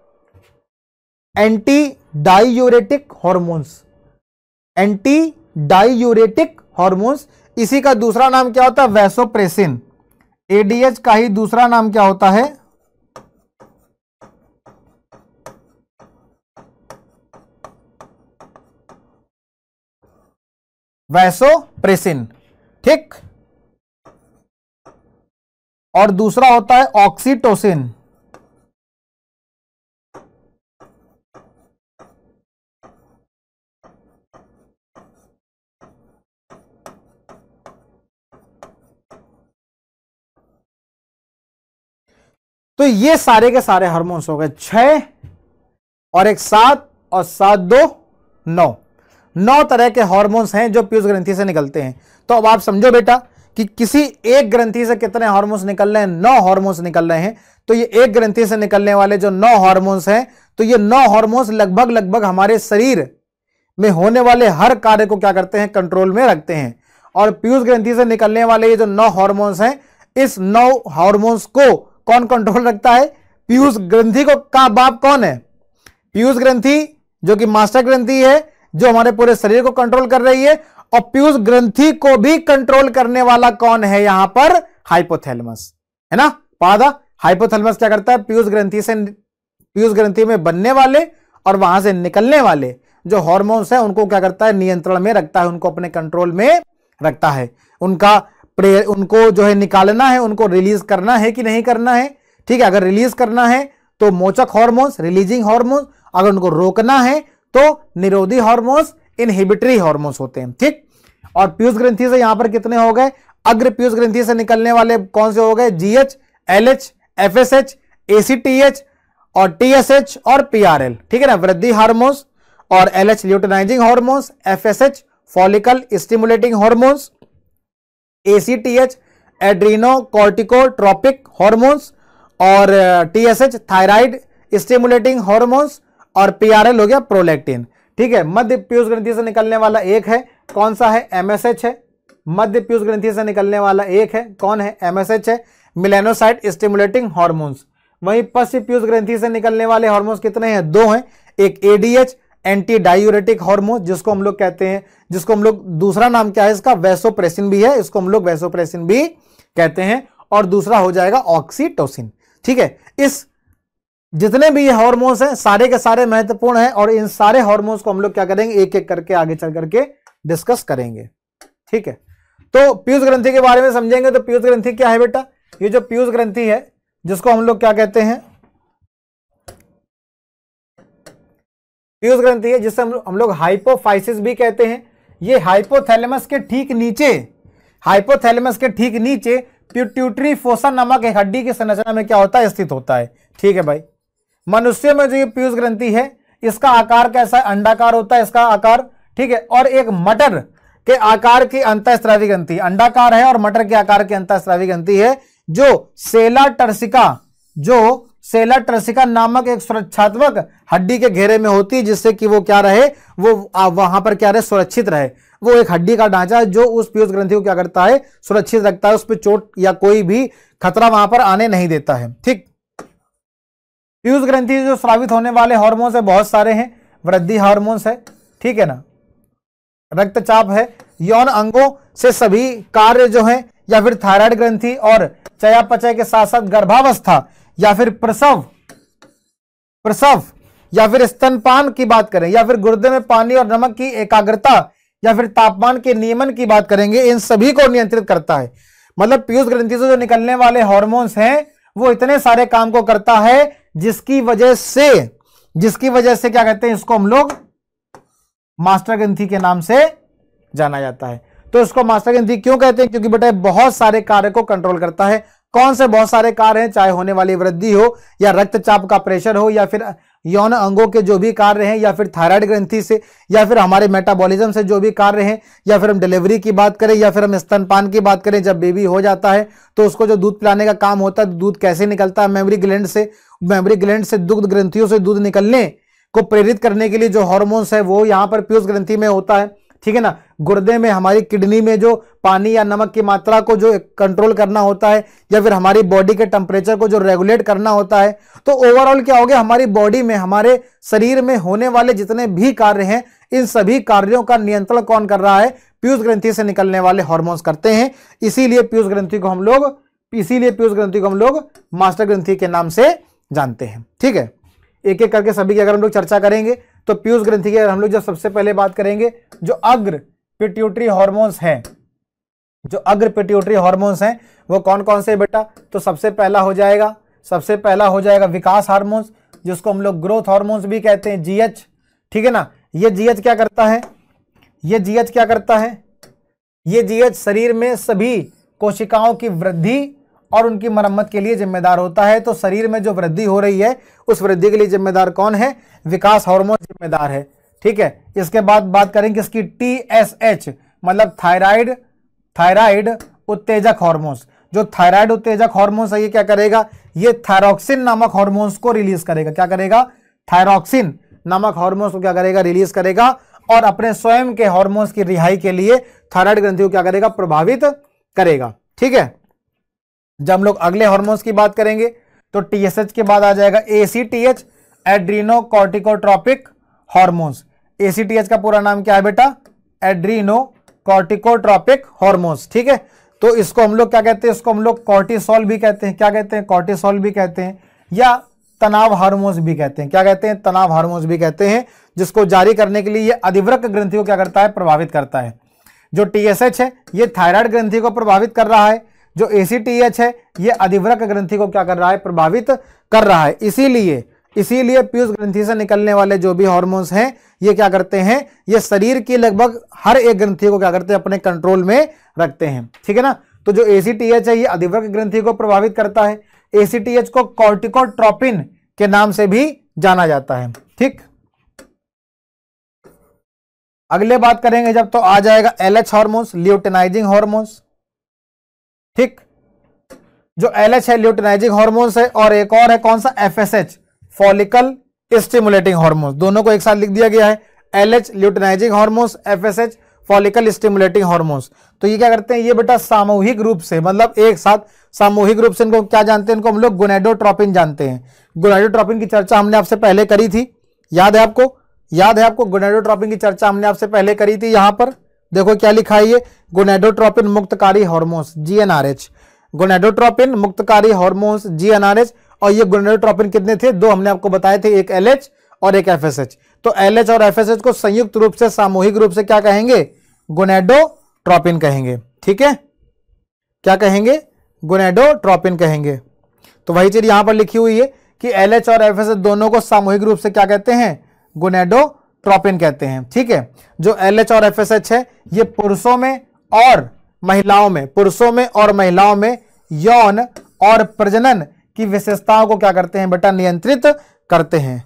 anti diuretic hormones, anti diuretic hormones. इसी का दूसरा नाम क्या होता है? वैसोप्रेसिन। ADH का ही दूसरा नाम क्या होता है? वैसोप्रेसिन, ठीक। और दूसरा होता है ऑक्सीटोसिन। तो ये सारे के सारे हार्मोन्स हो गए 6 और एक 7 और 7 2 9, 9 तरह के हार्मोन्स हैं जो पीयूष ग्रंथि से निकलते हैं। तो अब आप समझो बेटा कि किसी एक ग्रंथि से कितने हार्मोन्स निकल रहे हैं? 9 हार्मोन्स निकल रहे हैं। तो ये एक ग्रंथि से निकलने वाले जो 9 हार्मोन्स हैं, तो ये 9 हार्मोन्स लगभग हमारे शरीर में होने वाले हर कार्य को क्या करते हैं? कंट्रोल में रखते हैं। और पीयूष ग्रंथि से निकलने वाले ये जो 9 हार्मोन्स हैं, इस 9 हार्मोन्स को कौन कंट्रोल रखता है? पीयूष ग्रंथि को का बाप कौन है? पीयूष ग्रंथि, जो कि मास्टर ग्रंथि है, जो हमारे पूरे शरीर को कंट्रोल कर रही है। और पीयूष ग्रंथि को भी कंट्रोल करने वाला कौन है? यहां पर हाइपोथैलेमस, है ना। पादा हाइपोथैलेमस क्या करता है? पीयूष ग्रंथि में बनने वाले और वहां से निकलने वाले जो हार्मोन्स हैं उनको क्या करता है? नियंत्रण में रखता है, उनको अपने कंट्रोल में रखता है। उनको जो है निकालना है, उनको रिलीज करना है कि नहीं करना है, ठीक है। अगर रिलीज करना है तो मोचक हार्मोन्स, रिलीजिंग हार्मोन्स। अगर उनको रोकना है तो निरोधी हार्मोन्स, इनहिबिटरी हार्मोन्स होते हैं, ठीक। और पीयूष ग्रंथि से यहां पर कितने हो गए? अग्र पीयूष ग्रंथि से निकलने वाले कौन से हो गए? GH, LH, FSH, ACTH और TSH और PRL, ठीक है ना। वृद्धि हार्मोन्स और LH luteinizing hormones, FSH follicle stimulating hormones, ACTH adreno corticotropic hormones और TSH थायराइड स्टिमुलेटिंग हार्मोन्स और PRL हो गया प्रोलैक्टिन, ठीक है। मध्य पीयूष ग्रंथि से निकलने वाला एक है, कौन सा है? MSH है। मध्य पीयूष ग्रंथि से निकलने वाला एक है, कौन है? MSH है, मेलानोसाइट स्टिमुलेटिंग हार्मोन्स। वहीं पश्च पीयूष ग्रंथि से निकलने वाले हार्मोन्स कितने हैं? 2 हैं। एक ADH एंटी डायूरेटिक हार्मोन, जिसको हम लोग कहते हैं, जिसको हम लोग दूसरा नाम क्या है इसका? वैसोप्रेसिन भी है, इसको हम लोग वैसोप्रेसिन भी कहते हैं। और दूसरा हो जाएगा ऑक्सीटोसिन, ठीक है। इस जितने भी ये हार्मोन्स हैं सारे के सारे महत्वपूर्ण हैं और इन सारे हार्मोन्स को हम लोग क्या करेंगे? एक एक करके आगे चल करके डिस्कस करेंगे, ठीक है। तो पीयूष ग्रंथि के बारे में समझेंगे। तो पीयूष ग्रंथि क्या है बेटा? ये जो पीयूष ग्रंथि है, जिसको हम लोग क्या कहते हैं? पीयूष ग्रंथि है, जिसे हम लोग हाइपोफाइसिस भी कहते हैं। ये हाइपोथैलेमस के ठीक नीचे, हाइपोथैलेमस के ठीक नीचे पिट्यूटरी फोसा नामक एक हड्डी की संरचना में क्या होता है? स्थित होता है, ठीक है भाई। मनुष्य में जो ये पीयूष ग्रंथि है, इसका आकार कैसा है? अंडाकार होता है इसका आकार, ठीक है। और एक मटर के आकार की अंतःस्रावी ग्रंथि, अंडाकार है और मटर के आकार की अंतःस्रावी ग्रंथि है, जो सेला टर्सिका नामक एक सुरक्षात्मक हड्डी के घेरे में होती है, जिससे कि वो क्या रहे? वो वहां पर क्या रहे? सुरक्षित रहे। वो एक हड्डी का ढांचा है जो उस पीयूष ग्रंथि को क्या करता है? सुरक्षित रखता है, उस पर चोट या कोई भी खतरा वहां पर आने नहीं देता है, ठीक। पीयूष ग्रंथि जो स्रावित होने वाले हार्मोन्स है बहुत सारे हैं। वृद्धि हार्मोन्स है, ठीक है ना। रक्तचाप है, यौन अंगों से सभी कार्य जो है, या फिर थायराइड ग्रंथि और चयापचय के साथ साथ गर्भावस्था या फिर प्रसव या फिर स्तनपान की बात करें, या फिर गुर्दे में पानी और नमक की एकाग्रता या फिर तापमान के नियमन की बात करेंगे, इन सभी को नियंत्रित करता है। मतलब पीयूष ग्रंथि से जो निकलने वाले हार्मोन्स हैं वो इतने सारे काम को करता है, जिसकी वजह से क्या कहते हैं? इसको हम लोग मास्टर ग्रंथि के नाम से जाना जाता है। तो इसको मास्टर ग्रंथि क्यों कहते हैं? क्योंकि बेटा बहुत सारे कार्य को कंट्रोल करता है। कौन से बहुत सारे कार्य हैं? चाहे होने वाली वृद्धि हो, या रक्तचाप का प्रेशर हो, या फिर यौन अंगों के जो भी कार्य हैं, या फिर थायराइड ग्रंथि से, या फिर हमारे मेटाबॉलिज्म से जो भी कार्य हैं, या फिर हम डिलीवरी की बात करें, या फिर हम स्तनपान की बात करें, जब बेबी हो जाता है तो उसको जो दूध पिलाने का काम होता है, दूध कैसे निकलता है मेमरी ग्लैंड से, मेमरी ग्लैंड से दुग्ध ग्रंथियों से दूध निकलने को प्रेरित करने के लिए जो हार्मोन्स है वो यहाँ पर पीयूष ग्रंथि में होता है। ठीक है ना। गुर्दे में, हमारी किडनी में जो पानी या नमक की मात्रा को जो कंट्रोल करना होता है, या फिर हमारी बॉडी के टेम्परेचर को जो रेगुलेट करना होता है। तो ओवरऑल क्या हो गया, हमारी बॉडी में, हमारे शरीर में होने वाले जितने भी कार्य हैं, इन सभी कार्यों का नियंत्रण कौन कर रहा है? पीयूष ग्रंथि से निकलने वाले हार्मोन्स करते हैं। इसीलिए पीयूष ग्रंथि को हम लोग मास्टर ग्रंथि के नाम से जानते हैं। ठीक है, एक एक करके सभी की अगर हम लोग चर्चा करेंगे तो पीयूष ग्रंथि की हम लोग जब सबसे पहले बात करेंगे, जो अग्र पिट्यूटरी हार्मोन्स हैं, जो अग्र पिट्यूटरी हार्मोन्स हैं वो कौन कौन से बेटा? तो सबसे पहला हो जाएगा विकास हार्मोन्स, जिसको हम लोग ग्रोथ हार्मोन्स भी कहते हैं, जीएच। ठीक है ना। ये जीएच क्या करता है? ये जीएच शरीर में सभी कोशिकाओं की वृद्धि और उनकी मरम्मत के लिए जिम्मेदार होता है। तो शरीर में जो वृद्धि हो रही है उस वृद्धि के लिए जिम्मेदार कौन है? विकास हार्मोन जिम्मेदार है। ठीक है। इसके बाद बात करेंगे इसकी TSH, मतलब थायराइड उत्तेजक हार्मोन्स। जो थायराइड उत्तेजक हार्मोन्स है ये क्या करेगा? ये थायरॉक्सिन नामक हार्मोन्स को रिलीज करेगा। क्या करेगा? थायरॉक्सिन नामक हार्मोन्स को क्या करेगा? रिलीज करेगा। और अपने स्वयं के हार्मोन्स की रिहाई के लिए थायराइड ग्रंथि को क्या करेगा? प्रभावित करेगा। ठीक है। जब हम लोग अगले हार्मोन्स की बात करेंगे तो TSH के बाद आ जाएगा ACTH, एड्रीनोकॉर्टिकोट्रोपिक हार्मोन्स। ACTH का पूरा नाम क्या है बेटा? एड्रीनोकॉर्टिकोट्रोपिक हार्मोन्स। ठीक है। तो इसको हम लोग क्या कहते हैं? इसको हम लोग कॉर्टिसोल भी कहते हैं। क्या कहते हैं? कॉर्टिसोल भी कहते हैं, या तनाव हार्मोन्स भी कहते हैं। क्या कहते हैं? तनाव हार्मोन्स भी कहते हैं, जिसको जारी करने के लिए ये अधिवृक्क ग्रंथि को क्या करता है? प्रभावित करता है। जो TSH है ये थायराइड ग्रंथि को प्रभावित कर रहा है, जो ACTH है ये अधिवृक्क ग्रंथि को क्या कर रहा है? प्रभावित कर रहा है। इसीलिए पीयूष ग्रंथि से निकलने वाले जो भी हार्मोन्स हैं ये क्या करते हैं? ये शरीर की लगभग हर एक ग्रंथि को क्या करते हैं? अपने कंट्रोल में रखते हैं। ठीक है ना। तो जो ACTH है ये अधिवृक्क ग्रंथि को प्रभावित करता है। ACTH को कॉर्टिकोट्रोपिन के नाम से भी जाना जाता है। ठीक। अगले बात करेंगे जब तो आ जाएगा LH हार्मोन्स, ल्यूटिनाइजिंग हार्मोन्स। ठीक। जो LH है ल्यूटिनाइजिंग हार्मोन्स है, और एक और है कौन सा? FSH, follicle stimulating hormones. दोनों को एक साथ लिख दिया गया है। LH luteinising hormones, FSH follicle stimulating hormones. तो ये क्या करते हैं? ये बेटा सामूहिक रूप से, मतलब एक साथ सामूहिक रूप से इनको क्या जानते हैं? इनको हम लोग गोनेडोट्रोपिन जानते हैं। गोनेडोट्रोपिन की चर्चा हमने आपसे पहले करी थी, याद है आपको? गोनेडोट्रोपिन की चर्चा हमने आपसे पहले करी थी। यहां पर देखो क्या लिखा है, ये गोनेडोट्रोपिन मुक्तकारी हार्मोन्स, GnRH। गोनेडोट्रोपिन मुक्तकारी हार्मोन्स, GnRH। और ये गोनेडोट्रोपिन कितने थे? दो हमने आपको बताए थे, एक LH और एक FSH। तो LH और FSH को संयुक्त रूप से, सामूहिक रूप से क्या कहेंगे? गोनेडोट्रोपिन कहेंगे। ठीक है। क्या कहेंगे? गोनेडोट्रोपिन कहेंगे। तो वही चीज यहां पर लिखी हुई है कि LH और FSH दोनों को सामूहिक रूप से क्या कहते हैं? गोनेडोट्रोपिन कहते हैं। ठीक है। जो LH और FSH है ये पुरुषों में और महिलाओं में यौन और प्रजनन की विशेषताओं को क्या करते हैं बेटा? नियंत्रित करते हैं।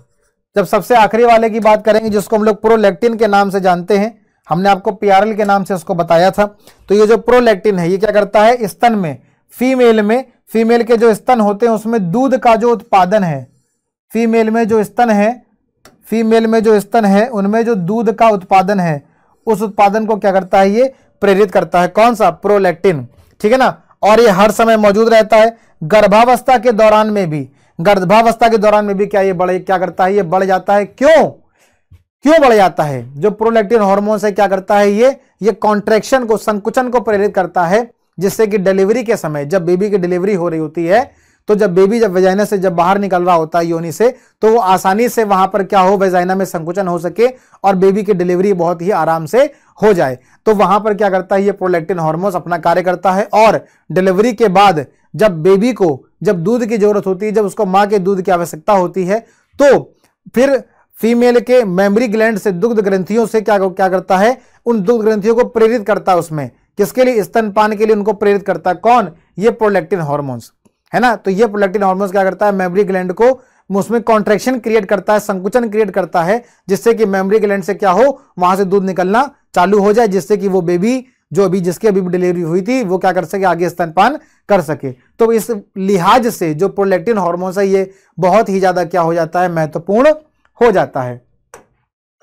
जब सबसे आखिरी वाले की बात करेंगे, जिसको हम लोग प्रोलैक्टिन के नाम से जानते हैं, हमने आपको PRL के नाम से उसको बताया था। तो ये जो प्रोलैक्टिन है ये क्या करता है? स्तन में, फीमेल के जो स्तन होते हैं उसमें दूध का जो उत्पादन है, फीमेल में जो स्तन है उनमें जो दूध का उत्पादन है, उस उत्पादन को क्या करता है? ये प्रेरित करता है। कौन सा? प्रोलैक्टिन। ठीक है ना। और ये हर समय मौजूद रहता है। गर्भावस्था के दौरान में भी क्या ये क्या करता है? ये बढ़ जाता है। क्यों बढ़ जाता है? जो प्रोलैक्टिन हार्मोन है क्या करता है? ये कॉन्ट्रैक्शन को, संकुचन को प्रेरित करता है, जिससे कि डिलीवरी के समय, जब बेबी की डिलीवरी हो रही होती है, तो जब वेजाइना से जब बाहर निकल रहा होता है योनि से, तो वो आसानी से वहां पर क्या हो? वेजाइना में संकुचन हो सके और बेबी की डिलीवरी बहुत ही आराम से हो जाए। तो वहां पर क्या करता है? ये प्रोलैक्टिन हार्मोन अपना कार्य करता है। और डिलीवरी के बाद जब बेबी को जब दूध की जरूरत होती है, जब उसको मां के दूध की आवश्यकता होती है, तो फिर फीमेल के मेमरी ग्लैंड से, दुग्ध ग्रंथियों से क्या करता है? उन दुग्ध ग्रंथियों को प्रेरित करता है। उसमें किसके लिए? स्तनपान के लिए उनको प्रेरित करता है। कौन? ये प्रोलैक्टिन हार्मोन्स, है ना। तो ये प्रोलैक्टिन हार्मोन्स क्या करता है? मेमरी ग्लैंड को उसमें कॉन्ट्रैक्शन क्रिएट करता है, संकुचन क्रिएट करता है, जिससे कि मेमोरी ग्लैंड से क्या हो, वहां से दूध निकलना चालू हो जाए, जिससे कि वो बेबी जो अभी जिसकी अभी डिलीवरी हुई थी वो क्या कर सके, आगे स्तनपान कर सके। तो इस लिहाज से जो प्रोलैक्टिन हार्मोन है ये बहुत ही ज्यादा क्या हो जाता है, महत्वपूर्ण हो जाता है।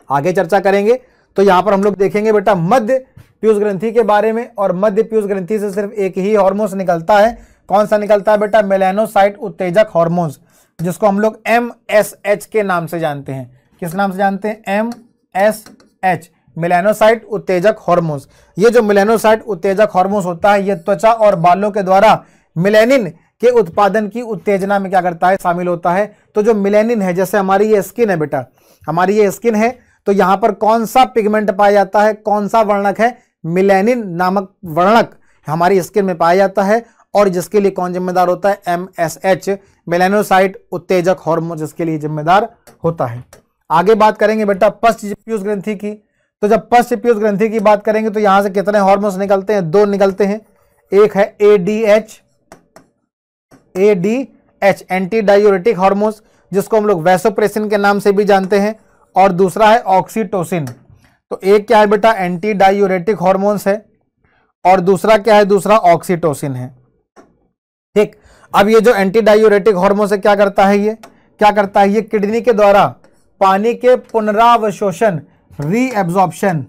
आगे चर्चा करेंगे तो यहां पर हम लोग देखेंगे बेटा मध्य पीयूष ग्रंथि के बारे में, और मध्य पीयूष ग्रंथि से सिर्फ एक ही हार्मोन निकलता है। कौन सा निकलता है बेटा, मेलानोसाइट उत्तेजक हार्मोन, जिसको हम लोग MSH के नाम से जानते हैं। किस नाम से जानते हैं, MSH, मेलानोसाइट उत्तेजक हार्मोन्स। ये जो मेलानोसाइट उत्तेजक हार्मोन्स होता है ये त्वचा और बालों के द्वारा मेलानिन के उत्पादन की उत्तेजना में क्या करता है, शामिल होता है। तो जो मेलानिन है, जैसे हमारी ये स्किन है बेटा, हमारी ये स्किन है, तो यहाँ पर कौन सा पिगमेंट पाया जाता है, कौन सा वर्णक है, मेलानिन नामक वर्णक हमारी स्किन में पाया जाता है, और जिसके लिए कौन जिम्मेदार होता है, MSH, मेलानोसाइट उत्तेजक हार्मोन, जिसके लिए जिम्मेदार होता है। आगे बात करेंगे बेटा पश्च पीयूष ग्रंथि की। तो जब पश्च पीयूष ग्रंथि की बात करेंगे तो यहां से कितने हार्मोन्स निकलते हैं, 2 निकलते हैं। एक है ADH एंटी डायूरेटिक हार्मोन्स, जिसको हम लोग वैसोप्रेसिन के नाम से भी जानते हैं, और दूसरा है ऑक्सीटोसिन। तो एक क्या है बेटा, एंटी डायूरेटिक हार्मोन्स है, और दूसरा क्या है, दूसरा ऑक्सीटोसिन है। ठीक, अब ये जो एंटी डायूरेटिक हार्मोन से क्या करता है, ये क्या करता है, ये किडनी के द्वारा पानी के पुनरावशोषण, रीएब्जॉर्प्शन,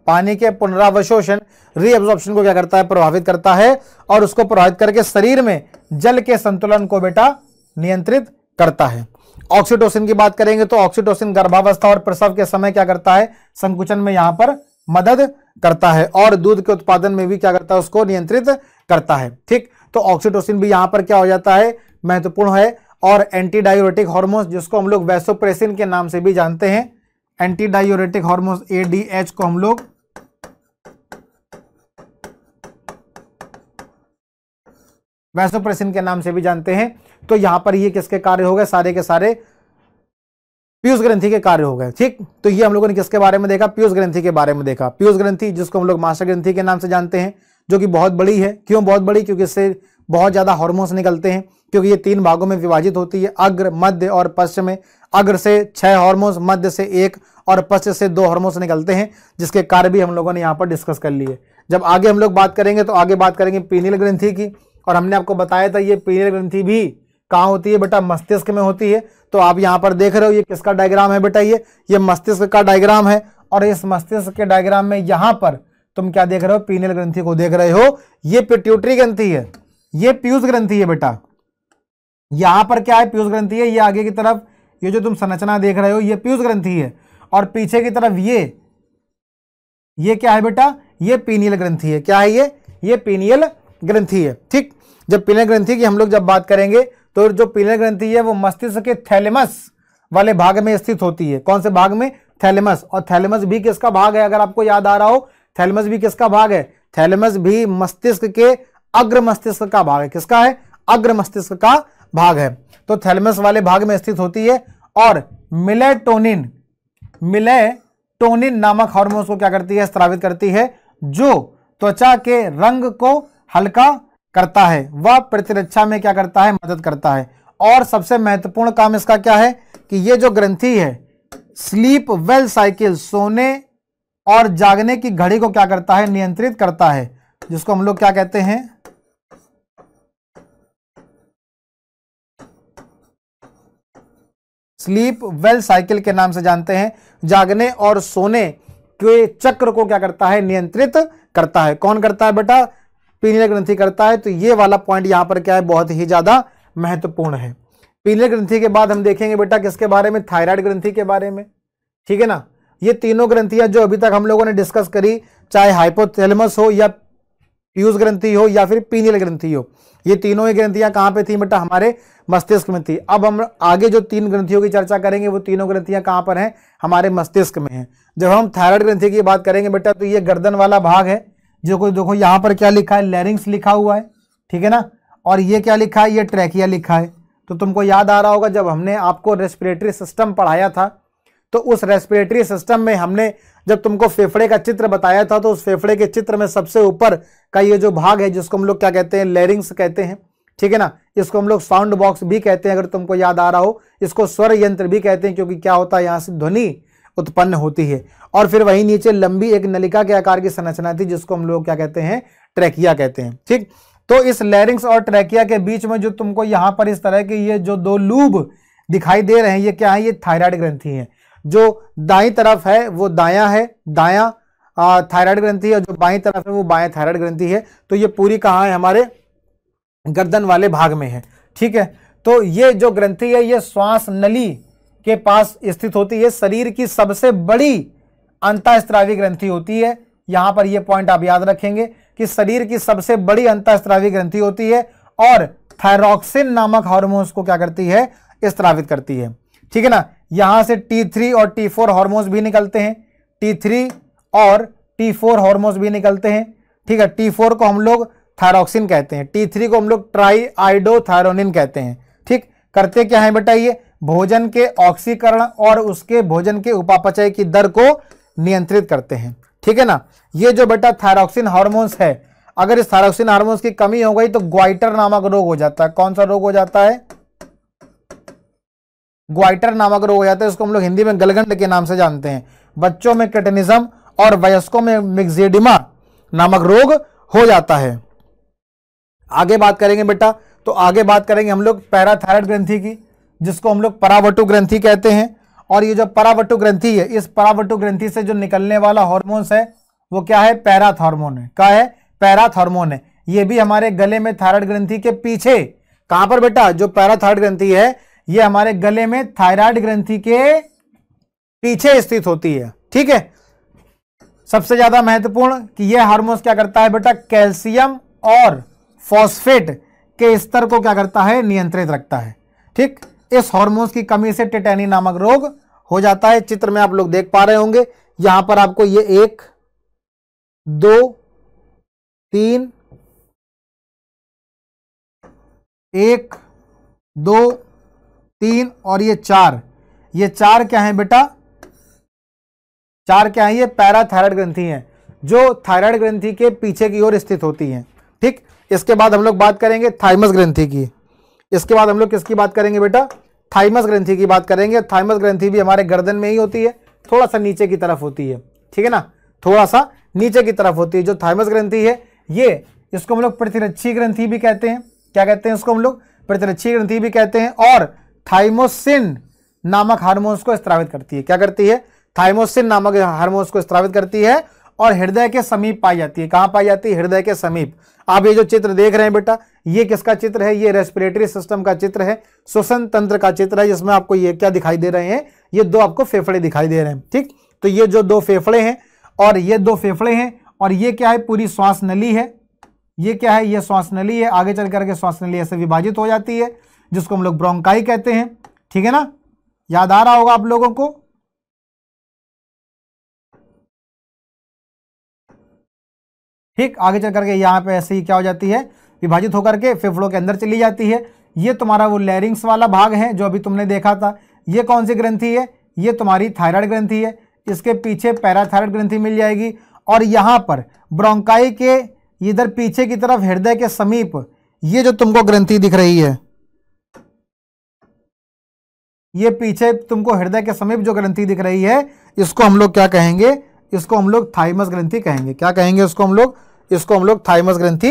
पानी के पुनरावशोषण रीएब्जॉर्प्शन को क्या करता है, प्रभावित करता है, और उसको प्रभावित करके शरीर में जल के संतुलन को बेटा नियंत्रित करता है। ऑक्सीटोसिन की बात करेंगे तो ऑक्सीटोसिन गर्भावस्था और प्रसव के समय क्या करता है, संकुचन में यहां पर मदद करता है, और दूध के उत्पादन में भी क्या करता है, उसको नियंत्रित करता है। ठीक, तो ऑक्सीटोसिन भी यहां पर क्या हो जाता है, महत्वपूर्ण है। और एंटी डायूरेटिक हार्मोन, जिसको हम लोग वैसोप्रेसिन के नाम से भी जानते हैं, एंटी डायूरेटिक हार्मोन ADH को हम लोग वैसोप्रेसिन के नाम से भी जानते हैं। तो यहां पर ये किसके कार्य हो गए, सारे के सारे पीयूष ग्रंथि के कार्य हो गए। ठीक, तो ये हम लोगों ने किसके बारे में देखा, पीयूष ग्रंथि के बारे में देखा। पीयूष ग्रंथि जिसको हम लोग मास्टर ग्रंथि के नाम से जानते हैं, जो कि बहुत बड़ी है। क्यों बहुत बड़ी, क्योंकि इससे बहुत ज्यादा हार्मोन्स निकलते हैं, क्योंकि ये 3 भागों में विभाजित होती है, अग्र, मध्य और पश्च में। अग्र से 6 हार्मोन्स, मध्य से 1 और पश्च से 2 हार्मोन्स निकलते हैं, जिसके कार्य भी हम लोगों ने यहाँ पर डिस्कस कर लिए। जब आगे हम लोग बात करेंगे तो आगे बात करेंगे पीनियल ग्रंथि की, और हमने आपको बताया था ये पीनियल ग्रंथि भी कहाँ होती है बेटा, मस्तिष्क में होती है। तो आप यहाँ पर देख रहे हो ये किसका डायग्राम है बेटा, ये मस्तिष्क का डायग्राम है, और इस मस्तिष्क के डायग्राम में यहाँ पर तुम क्या देख रहे हो, पीनियल ग्रंथि को देख रहे हो। ये पिट्यूटरी ग्रंथि है, ये पीयूष ग्रंथि है बेटा। यहाँ पर क्या है, पीयूष ग्रंथि है। ये आगे की तरफ ये जो तुम संरचना देख रहे हो ये पीयूष ग्रंथि है, और पीछे की तरफ ये क्या है बेटा, ये पीनियल ग्रंथि है। क्या है ये पीनियल ग्रंथि है। ठीक, जब पीनियल ग्रंथि की हम लोग जब बात करेंगे तो जो पीनियल ग्रंथि है वो मस्तिष्क के थैलेमस वाले भाग में स्थित होती है। कौन से भाग में, थैलेमस। और थैलेमस भी किसका भाग है, अगर आपको याद आ रहा हो, थैलेमस भी किसका भाग है, थैलेमस भी मस्तिष्क के अग्र मस्तिष्क का भाग है। किसका है, अग्र मस्तिष्क का भाग है। तो थैलेमस वाले भाग में स्थित होती है, और मिलेटोनिन नामक हार्मोन को क्या करती है, स्रावित करती है, जो त्वचा के रंग को हल्का करता है, वह प्रतिरक्षा में क्या करता है, मदद करता है। और सबसे महत्वपूर्ण काम इसका क्या है कि ये जो ग्रंथि है स्लीप वेल साइकिल, सोने और जागने की घड़ी को क्या करता है, नियंत्रित करता है, जिसको हम लोग क्या कहते हैं, स्लीप वेल साइकिल के नाम से जानते हैं। जागने और सोने के चक्र को क्या करता है, नियंत्रित करता है। कौन करता है बेटा, पीनियल ग्रंथि करता है। तो ये वाला पॉइंट यहां पर क्या है, बहुत ही ज्यादा महत्वपूर्ण है। पीनियल ग्रंथि के बाद हम देखेंगे बेटा किसके बारे में, थायराइड ग्रंथि के बारे में। ठीक है ना, ये तीनों ग्रंथियां जो अभी तक हम लोगों ने डिस्कस करी, चाहे हाइपोथैलेमस हो या पीयूष ग्रंथि हो या फिर पीनियल ग्रंथि हो, ये तीनों ही ग्रंथियां कहां पे थी बेटा, हमारे मस्तिष्क में थी। अब हम आगे जो 3 ग्रंथियों की चर्चा करेंगे वो तीनों ग्रंथियां कहां पर हैं, हमारे मस्तिष्क में हैं। जब हम थायराइड ग्रंथि की बात करेंगे बेटा तो ये गर्दन वाला भाग है, जो कोई देखो यहाँ पर क्या लिखा है, लैरिंग्स लिखा हुआ है। ठीक है ना, और ये क्या लिखा है, ये ट्रैकिया लिखा है। तो तुमको याद आ रहा होगा जब हमने आपको रेस्पिरेटरी सिस्टम पढ़ाया था तो उस रेस्पिरेटरी सिस्टम में हमने जब तुमको फेफड़े का चित्र बताया था, तो उस फेफड़े के चित्र में सबसे ऊपर का ये जो भाग है जिसको हम लोग क्या कहते हैं, लैरिंग्स कहते हैं, ठीक है ना। इसको हम लोग साउंड बॉक्स भी कहते हैं, अगर तुमको याद आ रहा हो। इसको स्वर यंत्र भी कहते हैं, क्योंकि क्या होता है, यहाँ से ध्वनि उत्पन्न होती है। और फिर वहीं नीचे लंबी एक नलिका के आकार की संरचना थी जिसको हम लोग क्या कहते हैं, ट्रैकिया कहते हैं, ठीक। तो इस लैरिंग्स और ट्रैकिया के बीच में जो तुमको यहाँ पर इस तरह के ये जो दो लूब दिखाई दे रहे हैं, ये क्या है, ये थायराइड ग्रंथि है। जो दाईं तरफ है वो दायां है, दायां थायराइड ग्रंथि है, जो बाईं तरफ है वो बाएं थायराइड ग्रंथि है। तो ये पूरी कहाँ है, हमारे गर्दन वाले भाग में है, ठीक है। तो ये जो ग्रंथि है ये श्वास नली के पास स्थित होती है। शरीर की सबसे बड़ी अंतःस्रावी ग्रंथि होती है। यहां पर ये पॉइंट आप याद रखेंगे कि शरीर की सबसे बड़ी अंतःस्रावी ग्रंथि होती है और थायरॉक्सिन नामक हार्मोन्स को क्या करती है, स्रावित करती है, ठीक है ना। यहां से T3 और T4 हार्मोन्स भी निकलते हैं, T3 और T4 हार्मोन्स भी निकलते हैं, ठीक है। T4 को हम लोग थायरॉक्सिन कहते हैं, T3 को हम लोग ट्राईआइडोथायरोनिन कहते हैं, ठीक। करते क्या है बेटा, ये भोजन के ऑक्सीकरण और उसके भोजन के उपापचय की दर को नियंत्रित करते हैं, ठीक है ना। ये जो बेटा थायरॉक्सिन हार्मोन्स है, अगर इस थायरॉक्सिन हार्मोन्स की कमी हो गई तो ग्वाइटर नामक रोग हो जाता है। कौन सा रोग हो जाता है, ग्वाइटर नामक रोग हो जाता है। इसको हम लोग हिंदी में गलगंड के नाम से जानते हैं। बच्चों में क्रेटिनिज्म और वयस्कों में मिक्सेडिमा नामक रोग हो जाता है। आगे बात करेंगे बेटा, तो आगे बात करेंगे हम लोग पैराथायराइड ग्रंथि की, जिसको हम लोग परावटु ग्रंथि कहते हैं। और ये जो परावटु ग्रंथि है, इस परावटु ग्रंथि से जो निकलने वाला हार्मोन्स है वो क्या है, पैराथ हार्मोन है। क्या है, पैराथ हार्मोन है। ये भी हमारे गले में थायराइड ग्रंथि के पीछे, कहां पर बेटा, जो पैराथायराइड ग्रंथि है ये हमारे गले में थायराइड ग्रंथि के पीछे स्थित होती है, ठीक है। सबसे ज्यादा महत्वपूर्ण कि यह हार्मोन्स क्या करता है बेटा, कैल्शियम और फॉस्फेट के स्तर को क्या करता है, नियंत्रित रखता है, ठीक। इस हार्मोन्स की कमी से टेटानी नामक रोग हो जाता है। चित्र में आप लोग देख पा रहे होंगे, यहां पर आपको ये 1 2 3 1 2 3 और ये 4, ये 4 क्या है बेटा, 4 क्या है, ये पैराथायराइड ग्रंथि है जो थायराइड ग्रंथि के पीछे की ओर स्थित होती है, ठीक। इसके बाद हम लोग बात करेंगे थाइमस ग्रंथि की। इसके बाद हम लोग किसकी बात करेंगे बेटा, थाइमस ग्रंथि की बात करेंगे। थाइमस ग्रंथि भी हमारे गर्दन में ही होती है, थोड़ा सा नीचे की तरफ होती है, ठीक है ना, थोड़ा सा नीचे की तरफ होती है। जो थाइमस ग्रंथि है ये, इसको हम लोग प्रतिरक्षी ग्रंथि भी कहते हैं। क्या कहते हैं इसको हम लोग, प्रतिरक्षी ग्रंथि भी कहते हैं। और थाइमोसिन नामक हार्मोन्स को स्रावित करती है। क्या करती है, थाइमोसिन नामक हार्मोन्स को स्रावित करती है और हृदय के समीप पाई जाती है। कहां पाई जाती है, हृदय के समीप। आप ये जो चित्र देख रहे हैं बेटा, ये किसका चित्र है, ये रेस्पिरेटरी सिस्टम का चित्र है, श्वसन तंत्र का चित्र है, जिसमें आपको ये क्या दिखाई दे रहे हैं, ये 2 आपको फेफड़े दिखाई दे रहे हैं, ठीक। तो ये जो 2 फेफड़े हैं और ये 2 फेफड़े हैं और ये क्या है, पूरी श्वास नली है। ये क्या है, ये श्वास नली है। आगे चल करके श्वास नली ऐसे विभाजित हो जाती है, जिसको हम लोग ब्रोंकाई कहते हैं, ठीक है ना। याद आ रहा होगा आप लोगों को। ठीक, आगे चल करके यहाँ पे ऐसे ही क्या हो जाती है, विभाजित होकर के फेफड़ों के अंदर चली जाती है। ये तुम्हारा वो लैरिंग्स वाला भाग है जो अभी तुमने देखा था। ये कौन सी ग्रंथि है, ये तुम्हारी थायराइड ग्रंथि है। इसके पीछे पैराथायराइड ग्रंथि मिल जाएगी और यहाँ पर ब्रोंकाई के इधर पीछे की तरफ हृदय के समीप ये जो तुमको ग्रंथि दिख रही है, ये पीछे तुमको हृदय के समीप जो ग्रंथि दिख रही है, इसको हम लोग क्या कहेंगे, इसको हम लोग थाइमस ग्रंथि कहेंगे। क्या कहेंगे इसको हम लोग थाइमस ग्रंथि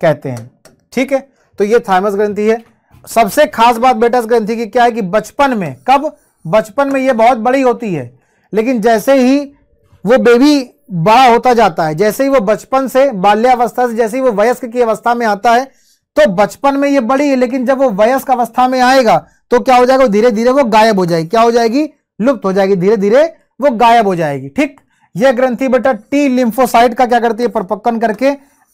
कहते हैं, ठीक है। तो ये थाइमस ग्रंथि है। सबसे खास बात बेटा इस ग्रंथि की क्या है कि बचपन में, कब, बचपन में ये बहुत बड़ी होती है, लेकिन जैसे ही वो बेबी बड़ा होता जाता है, जैसे ही वो बचपन से, बाल्यावस्था से जैसे ही वो वयस्क की अवस्था में आता है, तो बचपन में ये बड़ी है, लेकिन जब वो वयस्क अवस्था में आएगा तो क्या हो जाएगा, धीरे धीरे वो गायब हो जाएगी। क्या हो जाएगी, लुप्त हो जाएगी, धीरे धीरे वो गायब हो जाएगी, ठीक। यह ग्रंथि बेटा टी लिम्फोसाइट का क्या करती है, परिपक्वन करके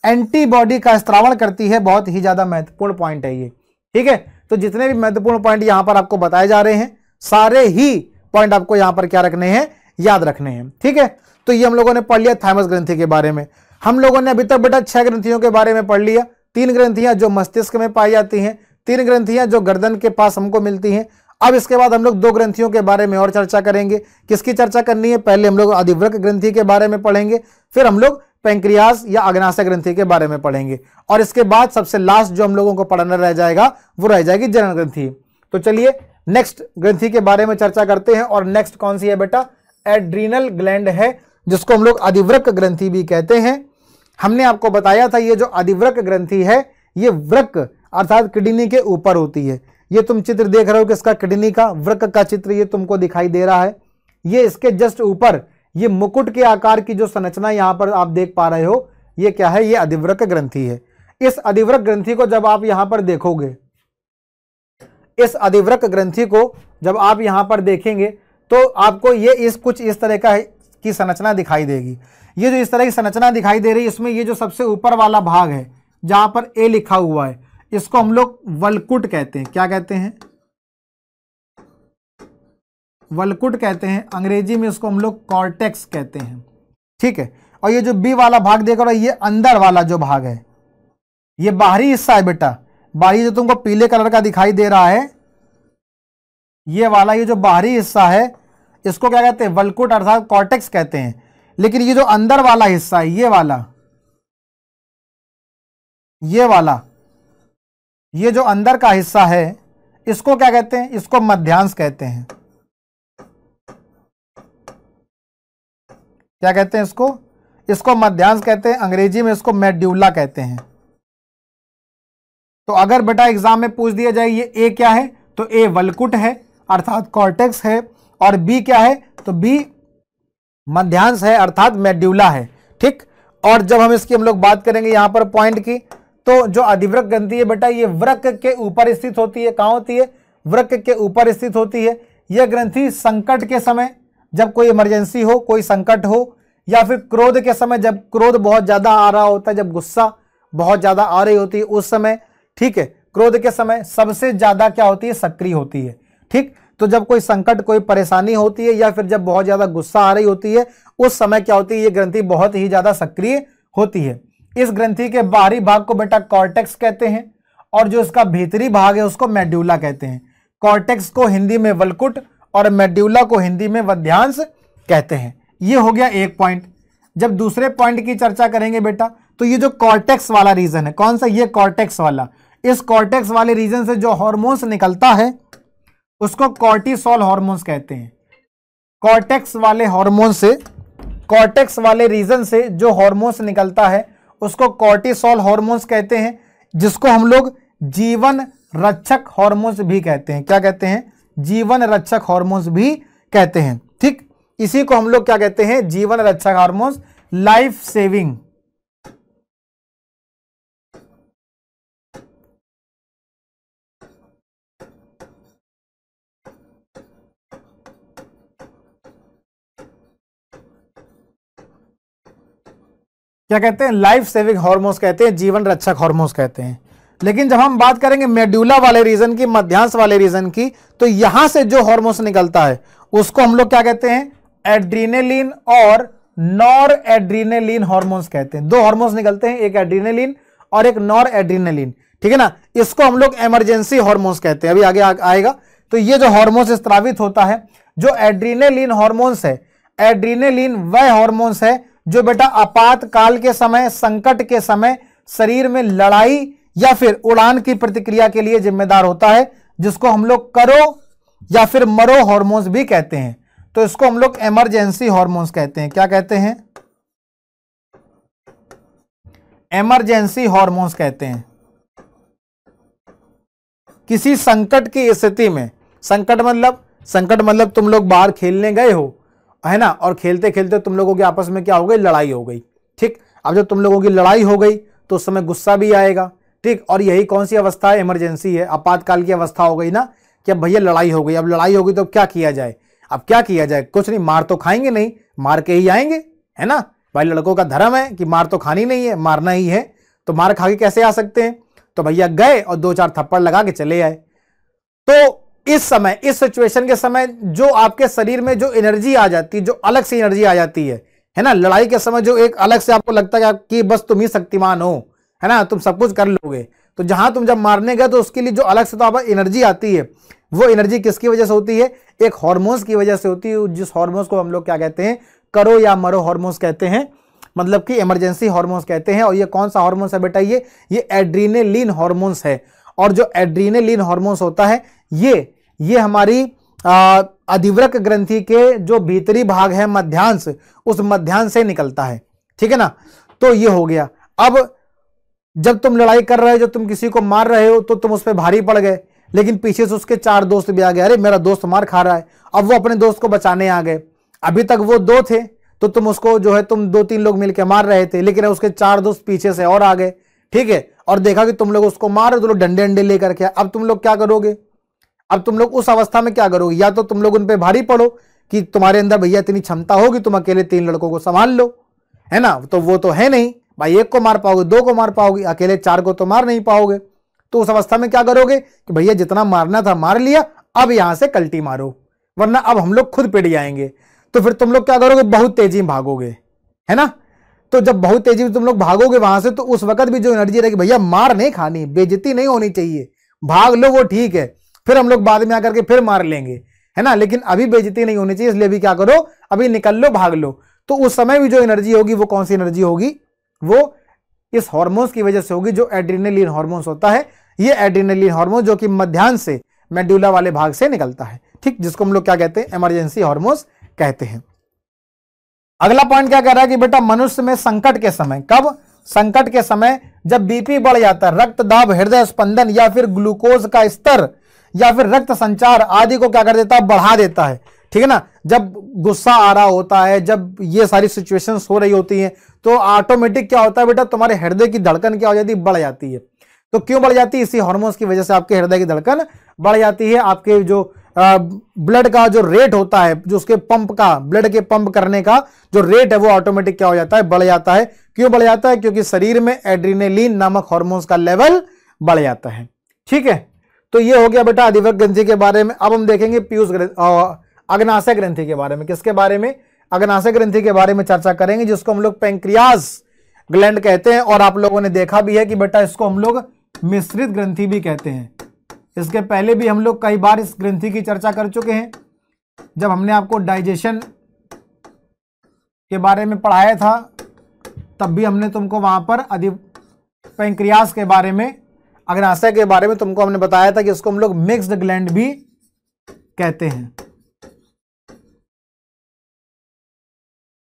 एंटीबॉडी का स्त्रावण करती है। बहुत ही ज्यादा महत्वपूर्ण पॉइंट है ये, ठीक है। तो जितने भी महत्वपूर्ण पॉइंट यहां पर आपको बताए जा रहे हैं, सारे ही पॉइंट आपको यहां पर क्या रखने हैं, याद रखने हैं, ठीक है। तो ये हम लोगों ने पढ़ लिया थाइमस ग्रंथि के बारे में। हम लोगों ने अभी तक बेटा 6 ग्रंथियों के बारे में पढ़ लिया। 3 ग्रंथियां जो मस्तिष्क में पाई जाती हैं, 3 ग्रंथियां जो गर्दन के पास हमको मिलती हैं। अब इसके बाद हम लोग दो ग्रंथियों के बारे में और चर्चा करेंगे। किसकी चर्चा करनी है? पहले हम लोग अधिवृक्क ग्रंथि के बारे में पढ़ेंगे, फिर हम लोग पैंक्रियास या अग्नाशय ग्रंथि के बारे में पढ़ेंगे, और इसके बाद सबसे लास्ट जो हम लोगों को पढ़ना रह जाएगा वो रह जाएगी जनन ग्रंथि। तो चलिए नेक्स्ट ग्रंथि के बारे में चर्चा करते हैं। और नेक्स्ट कौन सी है बेटा? एड्रीनल ग्लैंड है, जिसको हम लोग अधिवृक्क ग्रंथि भी कहते हैं। हमने आपको बताया था ये जो अधिवृक्क ग्रंथि है ये वृक्क अर्थात किडनी के ऊपर होती है। ये तुम चित्र देख रहे हो किसका? किडनी का, वृक्क का चित्र ये तुमको दिखाई दे रहा है। ये इसके जस्ट ऊपर ये मुकुट के आकार की जो संरचना यहां पर आप देख पा रहे हो, ये क्या है? ये अधिवृक्क ग्रंथि है। इस अधिवृक्क ग्रंथि को जब आप यहां पर देखोगे, इस अधिवृक्क ग्रंथि को जब आप यहां पर देखेंगे तो आपको ये कुछ इस तरह का की संरचना दिखाई देगी। ये जो इस तरह की संरचना दिखाई दे रही है, इसमें ये जो सबसे ऊपर वाला भाग है जहां पर ए लिखा हुआ है, इसको हम लोग वल्कुट कहते हैं। क्या कहते हैं? वल्कुट कहते हैं। अंग्रेजी में इसको हम लोग कॉर्टेक्स कहते हैं, ठीक है। और ये जो बी वाला भाग देख रहे हो, ये अंदर वाला जो भाग है, ये बाहरी हिस्सा है बेटा। बाहरी जो तुमको पीले कलर का दिखाई दे रहा है, ये वाला ये जो बाहरी हिस्सा है, इसको क्या कहते हैं? वल्कुट अर्थात कॉर्टेक्स कहते हैं। लेकिन ये जो अंदर वाला हिस्सा है, ये वाला, ये जो अंदर का हिस्सा है, इसको क्या कहते हैं? इसको मध्यांश कहते हैं। क्या कहते हैं इसको? इसको मध्यांश कहते हैं। अंग्रेजी में इसको मेड्यूला कहते हैं। तो अगर बेटा एग्जाम में पूछ दिया जाए ये ए क्या है, तो ए वल्कुट है अर्थात कॉर्टेक्स है, और बी क्या है? तो बी मध्यांश है अर्थात मेड्यूला है, ठीक। और जब हम इसकी हम लोग बात करेंगे यहां पर पॉइंट की, तो जो अधिवृक्क ग्रंथि है बेटा, ये वृक्क के ऊपर स्थित होती है। कहां होती है? वृक्क के ऊपर स्थित होती है। यह ग्रंथि संकट के समय, जब कोई इमरजेंसी हो, कोई संकट हो, या फिर क्रोध के समय, जब क्रोध बहुत ज्यादा आ रहा होता है, जब गुस्सा बहुत ज्यादा आ रही होती है उस समय, ठीक है, क्रोध के समय सबसे ज्यादा क्या होती है? सक्रिय होती है, ठीक। तो जब कोई संकट, कोई परेशानी होती है, या फिर जब बहुत ज्यादा गुस्सा आ रही होती है, उस समय क्या होती है? ये ग्रंथि बहुत ही ज्यादा सक्रिय होती है। इस ग्रंथि के बाहरी भाग को बेटा कॉर्टेक्स कहते हैं, और जो इसका भीतरी भाग है उसको मेड्यूला कहते हैं। कॉर्टेक्स को हिंदी में वल्कुट और मेड्यूला को हिंदी में मध्यांश कहते हैं। ये हो गया एक पॉइंट। जब दूसरे पॉइंट की चर्चा करेंगे बेटा, तो ये जो कॉर्टेक्स वाला रीजन है, कौन सा? ये कॉर्टेक्स वाला। इस कॉर्टेक्स वाले रीजन से जो हार्मोन्स निकलता है उसको कॉर्टिसोल हार्मोन्स कहते हैं। कॉर्टेक्स वाले हार्मोन से, कॉर्टेक्स वाले रीजन से जो हार्मोन्स निकलता है उसको कॉर्टिसोल हार्मोन्स कहते हैं, जिसको हम लोग जीवन रक्षक हार्मोन्स भी कहते हैं। क्या कहते हैं? जीवन रक्षक हार्मोन्स भी कहते हैं, ठीक। इसी को हम लोग क्या कहते हैं? जीवन रक्षक हार्मोन्स, लाइफ सेविंग। क्या कहते हैं? लाइफ सेविंग हार्मोन्स कहते हैं, जीवन रक्षक हार्मोन्स कहते हैं। लेकिन जब हम बात करेंगे मेड्यूला वाले रीजन की, मध्यांश वाले रीजन की, तो यहां से जो हार्मोन्स निकलता है उसको हम लोग क्या कहते हैं? एड्रीनेलिन और नॉर एड्रीनेलिन हार्मोन्स कहते हैं। दो हार्मोन्स निकलते हैं, एक एड्रीनेलिन और एक नॉर एड्रीनेलिन, ठीक है ना। इसको हम लोग इमरजेंसी हार्मोन्स कहते हैं, अभी आगे आएगा। तो ये जो हार्मोन्स स्त्रावित होता है, जो एड्रीनेलिन हार्मोन्स है, एड्रीनेलिन वह हार्मोन्स है जो बेटा आपातकाल के समय, संकट के समय शरीर में लड़ाई या फिर उड़ान की प्रतिक्रिया के लिए जिम्मेदार होता है, जिसको हम लोग करो या फिर मरो हार्मोन्स भी कहते हैं। तो इसको हम लोग इमरजेंसी हार्मोन्स कहते हैं। क्या कहते हैं? इमरजेंसी हार्मोन्स कहते हैं। किसी संकट की स्थिति में, संकट मतलब तुम लोग बाहर खेलने गए हो, है ना, और खेलते खेलते तुम लोगों के आपस में क्या हो गई? लड़ाई हो गई, ठीक। अब जब तुम लोगों की लड़ाई हो गई तो उस समय गुस्सा भी आएगा, ठीक। और यही कौन सी अवस्था है? इमरजेंसी है, आपातकाल की अवस्था हो गई ना, कि अब भैया लड़ाई हो गई। अब लड़ाई हो गई तो क्या किया जाए? अब क्या किया जाए? कुछ नहीं, मार तो खाएंगे नहीं, मार के ही आएंगे, है ना भाई। लड़कों का धर्म है कि मार तो खानी नहीं है, मारना ही है। तो मार खा के कैसे आ सकते हैं? तो भैया गए और 2-4 थप्पड़ लगा के चले आए। तो इस समय, इस सिचुएशन के समय जो आपके शरीर में जो एनर्जी आ जाती है, जो अलग से एनर्जी आ जाती है ना, लड़ाई के समय जो एक अलग से आपको लगता है कि बस तुम ही शक्तिमान हो, है ना, तुम सब कुछ कर लोगे। तो जहां तुम जब मारने गए तो उसके लिए जो अलग से तो आप एनर्जी आती है, वो एनर्जी किसकी वजह से होती है? एक हार्मोन्स की वजह से होती है, जिस हार्मोन्स को हम लोग क्या कहते हैं? करो या मरो हार्मोन्स कहते हैं, मतलब कि इमरजेंसी हार्मोन्स कहते हैं। और ये कौन सा हार्मोन्स है बेटा? ये एड्रीनेलिन हार्मोन्स है। और जो एड्रीनेलिन हार्मोन्स होता है ये हमारी अधिवृक्क ग्रंथि के जो भीतरी भाग है मध्यांश, उस मध्यांश से निकलता है, ठीक है ना। तो ये हो गया। अब जब तुम लड़ाई कर रहे हो, जब तुम किसी को मार रहे हो, तो तुम उस पर भारी पड़ गए, लेकिन पीछे से उसके 4 दोस्त भी आ गए, अरे मेरा दोस्त मार खा रहा है। अब वो अपने दोस्त को बचाने आ गए। अभी तक वो 2 थे, तो तुम उसको जो है तुम 2-3 लोग मिलकर मार रहे थे, लेकिन उसके 4 दोस्त पीछे से और आ गए, ठीक है। और देखा कि तुम लोग उसको मार रहे हो, तो लोग डंडे डंडे लेकर के। अब तुम लोग क्या करोगे? अब तुम लोग उस अवस्था में क्या करोगे? या तो तुम लोग उन पे भारी पड़ो कि तुम्हारे अंदर भैया इतनी क्षमता होगी, तुम अकेले 3 लड़कों को संभाल लो, है ना। तो वो तो है नहीं भाई, 1 को मार पाओगे, 2 को मार पाओगे, अकेले 4 को तो मार नहीं पाओगे। तो उस अवस्था में क्या करोगे कि भैया जितना मारना था मार लिया, अब यहां से कल्टी मारो, वरना अब हम लोग खुद पिट जाएंगे। तो फिर तुम लोग क्या करोगे? बहुत तेजी में भागोगे, है ना। तो जब बहुत तेजी में तुम लोग भागोगे वहां से, तो उस वक्त भी जो एनर्जी रहेगी, भैया मार नहीं खानी, बेइज्जती नहीं होनी चाहिए, भाग लो, वो ठीक है, फिर हम लोग बाद में आकर के फिर मार लेंगे, है ना। लेकिन अभी बेइज्जती नहीं होनी चाहिए, इसलिए भी क्या करो? अभी निकल लो, भाग लो। तो उस समय भी जो एनर्जी होगी, वो कौन सी एनर्जी होगी? वो इस हार्मोन्स की वजह से होगी, जो एड्रीनलिन हार्मोन्स होता है। ये एड्रीनलिन हार्मोन जो कि मध्यांश से, मेडुला वाले भाग से निकलता है, ठीक, जिसको हम लोग क्या कहते हैं? इमरजेंसी हार्मोन्स कहते हैं। अगला पॉइंट क्या कह रहा है कि बेटा मनुष्य में संकट के समय, कब? संकट के समय, जब बीपी बढ़ जाता है, रक्त दाब, हृदय स्पंदन, या फिर ग्लूकोज का स्तर, या फिर रक्त संचार आदि को क्या कर देता है? बढ़ा देता है, ठीक है ना। जब गुस्सा आ रहा होता है, जब ये सारी सिचुएशंस हो रही होती हैं, तो ऑटोमेटिक क्या होता है बेटा? तुम्हारे हृदय की धड़कन क्या हो जाती है? बढ़ जाती है। तो क्यों बढ़ जाती है? इसी हार्मोन्स की वजह से आपके हृदय की धड़कन बढ़ जाती है। आपके जो ब्लड का जो रेट होता है, जो उसके पंप का, ब्लड के पंप करने का जो रेट है, वो ऑटोमेटिक क्या हो जाता है? बढ़ जाता है। क्यों बढ़ जाता है? क्योंकि शरीर में एड्रीनलिन नामक हार्मोन्स का लेवल बढ़ जाता है, ठीक है। तो ये हो गया बेटा अधिवृक्क ग्रंथि के बारे में। अब हम देखेंगे पीयूष अग्नाशय ग्रंथि के बारे में। किसके बारे में? अग्नाशय ग्रंथि के बारे में चर्चा करेंगे, जिसको हम लोग पैंक्रियाज ग्लैंड कहते हैं। और आप लोगों ने देखा भी है कि बेटा इसको हम लोग मिश्रित ग्रंथि भी कहते हैं। इसके पहले भी हम लोग कई बार इस ग्रंथि की चर्चा कर चुके हैं, जब हमने आपको डाइजेशन के बारे में पढ़ाया था, तब भी हमने तुमको वहां पर पैंक्रियाज के बारे में, अग्नाशय के बारे में तुमको हमने बताया था कि इसको हम लोग मिक्स्ड ग्लैंड भी कहते हैं,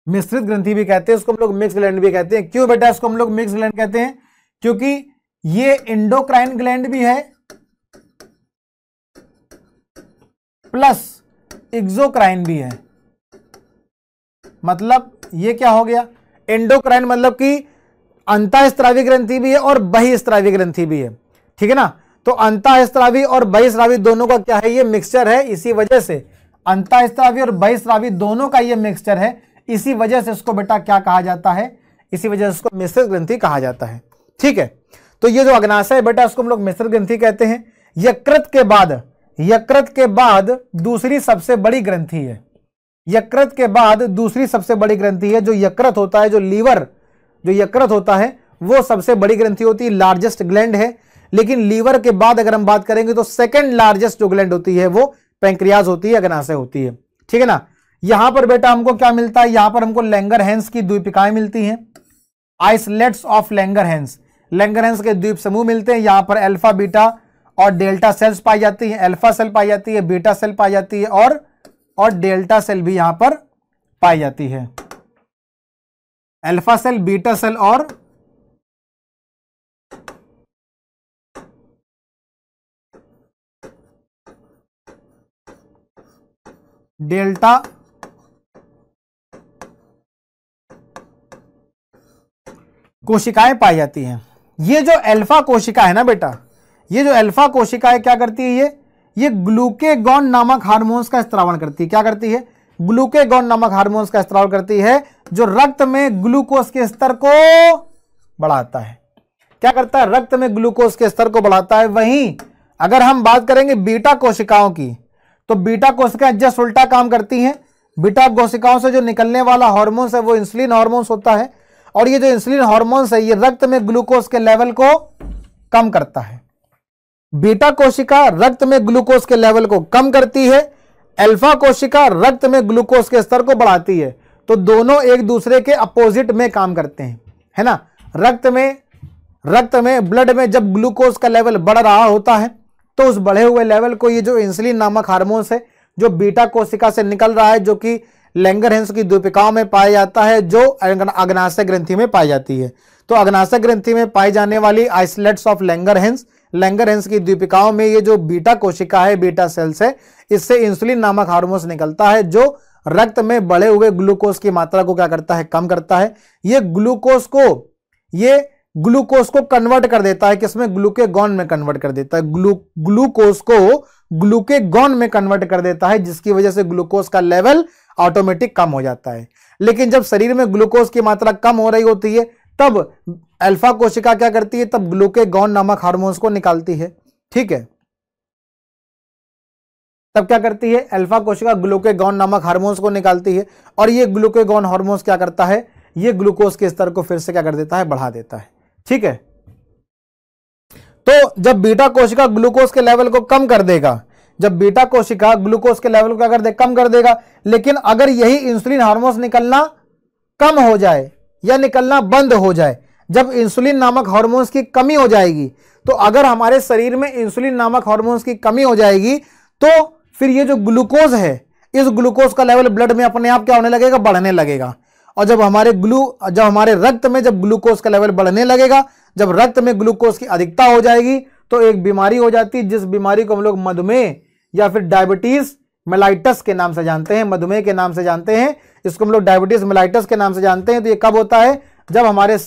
मिश्रित ग्रंथि भी कहते हैं, इसको हम लोग मिक्स ग्लैंड भी कहते हैं। क्यों बेटा इसको हम लोग मिक्स ग्लैंड कहते हैं? क्योंकि ये एंडोक्राइन ग्लैंड भी है प्लस एक्सोक्राइन भी है। मतलब ये क्या हो गया? एंडोक्राइन मतलब कि अंतःस्रावी ग्रंथि भी है और बहिस्रावी ग्रंथि भी है, ठीक है ना। तो अंतःस्रावी और बहिस्रावी दोनों का क्या है? ये मिक्सचर है। इसी वजह से अंतःस्रावी और बहिस्रावी दोनों का ये मिक्सचर है। इसी वजह से इसको बेटा क्या कहा जाता है? इसी वजह से इसको मिश्रित ग्रंथि कहा जाता है, ठीक है। तो ये जो अग्नाशय है बेटा, इसको हम लोग मिश्रित ग्रंथि कहते हैं। यकृत के बाद दूसरी सबसे बड़ी ग्रंथि है। यकृत के बाद दूसरी सबसे बड़ी ग्रंथि है। जो यकृत होता है, जो लीवर, जो यकृत होता है, वो सबसे बड़ी ग्रंथि होती है, लार्जेस्ट ग्लैंड है। लेकिन लीवर के बाद अगर हम बात करेंगे तो सेकंड लार्जेस्ट जो ग्लैंड होती है वो पैंक्रियाज होती है, अग्नाशय होती है, ठीक है ना। यहां पर बेटा हमको क्या मिलता है? यहां पर हमको लैंगरहैंस की द्वीपिकाएं मिलती हैं, आइसलेट्स ऑफ लैंगरहैंस। लैंगरहैंस के द्वीप समूह मिलते हैं। यहां पर अल्फा, बीटा और डेल्टा सेल्स पाई जाती हैं। अल्फा सेल पाई जाती है, बीटा सेल पाई जाती है और डेल्टा सेल भी यहां पर पाई जाती है। अल्फा सेल, बीटा सेल और डेल्टा कोशिकाएं पाई जाती हैं। ये जो अल्फा कोशिका है ना बेटा, ये जो अल्फा कोशिका है क्या करती है? ये ग्लूकेगॉन नामक हार्मोन्स का स्त्रावण करती है। क्या करती है? ग्लूकेगॉन नामक हार्मोन्स का स्त्राव करती है, जो रक्त में ग्लूकोज के स्तर को बढ़ाता है। क्या करता है? रक्त में ग्लूकोज के स्तर को बढ़ाता है। वहीं अगर हम बात करेंगे बीटा कोशिकाओं की, तो बीटा कोशिकाएं जस्ट उल्टा काम करती हैं। बीटा कोशिकाओं से जो निकलने वाला हार्मोन्स है वो इंसुलिन हार्मोन्स होता है, और ये जो इंसुलिन हार्मोन्स है ये रक्त में ग्लूकोज के लेवल को कम करता है। बीटा कोशिका रक्त में ग्लूकोज के लेवल को कम करती है, अल्फा कोशिका रक्त में ग्लूकोज के स्तर को बढ़ाती है। तो दोनों एक दूसरे के अपोजिट में काम करते हैं, है ना। रक्त में ब्लड में जब ग्लूकोज का लेवल बढ़ रहा होता है तो उस बढ़े हुए लेवल को ये जो इंसुलिन नामक हार्मोन्स है जो बीटा कोशिका से निकल रहा है, जो कि लैंगरहैंस की द्वीपिकाओं में पाया जाता है, जो अग्नाशय ग्रंथि में पाई जाती है। तो अग्नाशय ग्रंथि में पाई जाने वाली आइसोलेट्स ऑफ लैंगरहैंस की द्वीपिकाओं में ये जो बीटा कोशिका है, बीटा सेल्स है, इससे इंसुलिन नामक हार्मोन्स निकलता है जो रक्त में बढ़े हुए ग्लूकोज की मात्रा को क्या करता है, कम करता है। ये ग्लूकोज को कन्वर्ट कर देता है, किसमें, ग्लूकेगॉन में कन्वर्ट कर देता है, ग्लूकोज को ग्लूकेगॉन में कन्वर्ट कर देता है, जिसकी वजह से ग्लूकोज का लेवल ऑटोमेटिक कम हो जाता है। लेकिन जब शरीर में ग्लूकोज की मात्रा कम हो रही होती है तब अल्फा कोशिका क्या करती है, तब ग्लूकेगॉन नामक हार्मोन्स को निकालती है, ठीक है। तब क्या करती है, अल्फा कोशिका ग्लूकेगॉन नामक हार्मोन्स को निकालती है, और ये ग्लूकेगॉन हार्मोन्स क्या करता है, ये ग्लूकोज के स्तर को फिर से क्या कर देता है, बढ़ा देता है, ठीक है। तो जब बीटा कोशिका ग्लूकोज के लेवल को कम कर देगा, जब बीटा कोशिका ग्लूकोज के लेवल को क्या कर दे, कम कर देगा, लेकिन अगर यही इंसुलिन हार्मोन्स निकलना कम हो जाए या निकलना बंद हो जाए, जब इंसुलिन नामक हार्मोन्स की कमी हो जाएगी, तो अगर हमारे शरीर में इंसुलिन नामक हार्मोन्स की कमी हो जाएगी तो फिर ये जो ग्लूकोज है, इस ग्लूकोज का लेवल ब्लड में अपने आप क्या होने लगेगा, बढ़ने लगेगा। और जब हमारे रक्त में जब ग्लूकोज का लेवल बढ़ने लगेगा, जब रक्त में ग्लूकोज की अधिकता हो जाएगी तो एक बीमारी हो जाती है, जिस बीमारी को हम लोग मधुमेह या फिर डायबिटीज मेलाइटस के नाम से जानते हैं, मधुमेह के नाम से जानते हैं, इसको हम लोग डायबिटीज मेलाइटस के नाम से जानते हैं। तो ये कब होता है, जब हमारे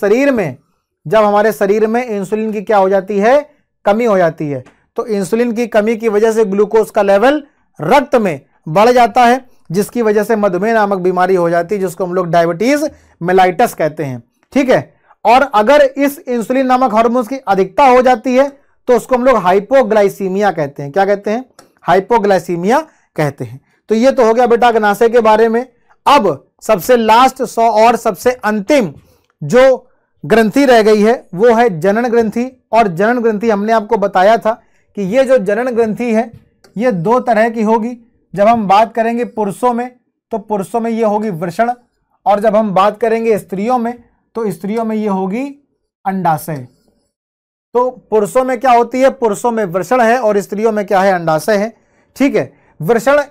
शरीर में इंसुलिन की क्या हो जाती है, कमी हो जाती है। तो इंसुलिन की कमी की वजह से ग्लूकोज का लेवल रक्त में बढ़ जाता है, जिसकी वजह से मधुमेह नामक बीमारी हो जाती है, जिसको हम लोग डायबिटीज मेलाइटस कहते हैं, ठीक है। और अगर इस इंसुलिन नामक हार्मोन्स की अधिकता हो जाती है तो उसको हम लोग हाइपोग्लाइसीमिया कहते हैं। क्या कहते हैं, हाइपोग्लाइसीमिया कहते हैं। तो ये तो हो गया बेटा अग्नाशय के बारे में। अब सबसे लास्ट और सबसे अंतिम जो ग्रंथि रह गई है वो है जनन ग्रंथि। और जनन ग्रंथि हमने आपको बताया था कि ये जो जनन ग्रंथि है ये दो तरह की होगी। जब हम बात करेंगे पुरुषों में तो पुरुषों में ये होगी वृषण, और जब हम बात करेंगे स्त्रियों में तो स्त्रियों में ये होगी अंडाशय। तो पुरुषों में क्या होती है, पुरुषों में वृषण है और स्त्रियों में क्या है, अंडाशय है, ठीक है। वृषण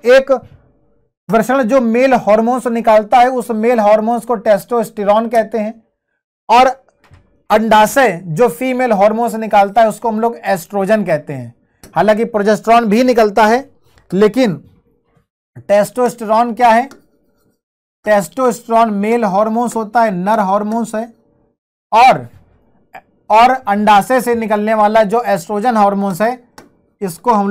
जो मेल हार्मोन्स निकालता है उस मेल हार्मोन्स को टेस्टोस्टेरोन कहते हैं, और अंडाशय जो फीमेल हार्मोन्स निकालता है उसको हम लोग एस्ट्रोजन कहते हैं। हालांकि प्रोजेस्टेरोन भी निकलता है, लेकिन टेस्टोस्टेरोन क्या है, टेस्टोस्टेरोन मेल हार्मोन्स होता है, नर हार्मोन्स है, और अंडाशय से निकलने वाला जो एस्ट्रोजन हार्मोन्स है इसको हम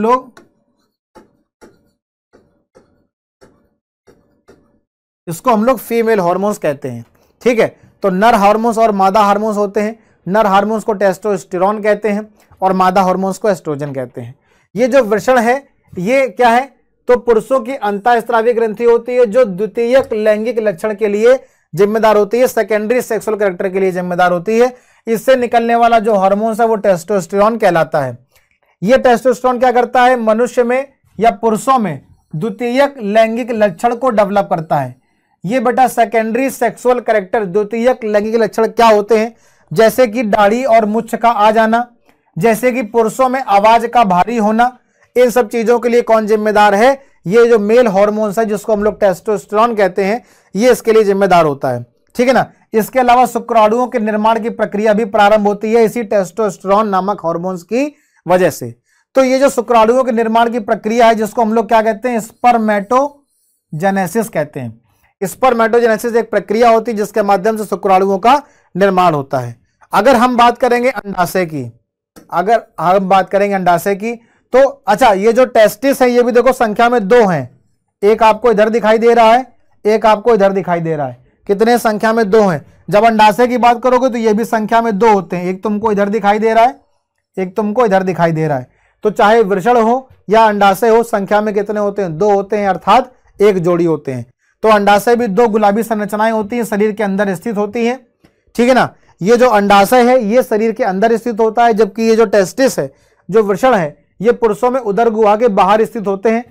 लोग फीमेल हार्मोन्स कहते हैं, ठीक है। तो नर हार्मोन्स और मादा हार्मोन्स होते हैं। नर हार्मोन्स को टेस्टोस्टेरोन कहते हैं और मादा हार्मोन्स को एस्ट्रोजन कहते हैं। ये जो वृषण है ये क्या है, तो पुरुषों की अंतःस्रावी ग्रंथि होती है जो द्वितीयक लैंगिक लक्षण के लिए जिम्मेदार होती है, सेकेंडरी सेक्सुअल कैरेक्टर के लिए जिम्मेदार होती है। इससे निकलने वाला जो हार्मोन्स है वो टेस्टोस्टेरोन कहलाता है। ये टेस्टोस्टेरोन क्या करता है, मनुष्य में या पुरुषों में द्वितीयक लैंगिक लक्षण को डेवलप करता है। ये बेटा सेकेंडरी सेक्सुअल कैरेक्टर, द्वितीयक लैंगिक लक्षण क्या होते हैं, जैसे कि दाढ़ी और मुछ का आ जाना, जैसे कि पुरुषों में आवाज का भारी होना, इन सब चीजों के लिए कौन जिम्मेदार है, ये जो मेल हार्मोन्स है जिसको हम लोग टेस्टोस्टेरोन कहते हैं, ये इसके लिए जिम्मेदार होता है, ठीक है ना। इसके अलावा शुक्राणुओं के निर्माण की प्रक्रिया भी प्रारंभ होती है इसी टेस्टोस्टेरोन नामक हार्मोन्स की वजह से। तो ये जो शुक्राणुओं के निर्माण की प्रक्रिया है जिसको हम लोग क्या कहते हैं, स्पर्मेटोजेनेसिस कहते हैं। स्पर्मेटोजेनेसिस एक प्रक्रिया होती है जिसके माध्यम से शुक्राणुओं का निर्माण होता है। अगर हम बात करेंगे अंडाशय की, तो अच्छा ये जो टेस्टिस है ये भी देखो संख्या में दो हैं, एक आपको इधर दिखाई दे रहा है, एक आपको इधर दिखाई दे रहा है। कितने संख्या में दो हैं। जब अंडाशय की बात करोगे तो ये भी संख्या में दो होते हैं, एक तुमको इधर दिखाई दे रहा है, एक तुमको इधर दिखाई दे रहा है। तो चाहे वृषण हो या अंडाशय हो, संख्या में कितने होते हैं, दो होते हैं, अर्थात एक जोड़ी होते हैं। तो अंडाशय भी दो गुलाबी संरचनाएं होती हैं, शरीर के अंदर स्थित होती हैं, ठीक है ना। ये जो अंडाशय है ये शरीर के अंदर स्थित होता है, जबकि ये जो टेस्टिस है जो वृषण है ये पुरुषों में उदर गुहा के बाहर स्थित होते हैं।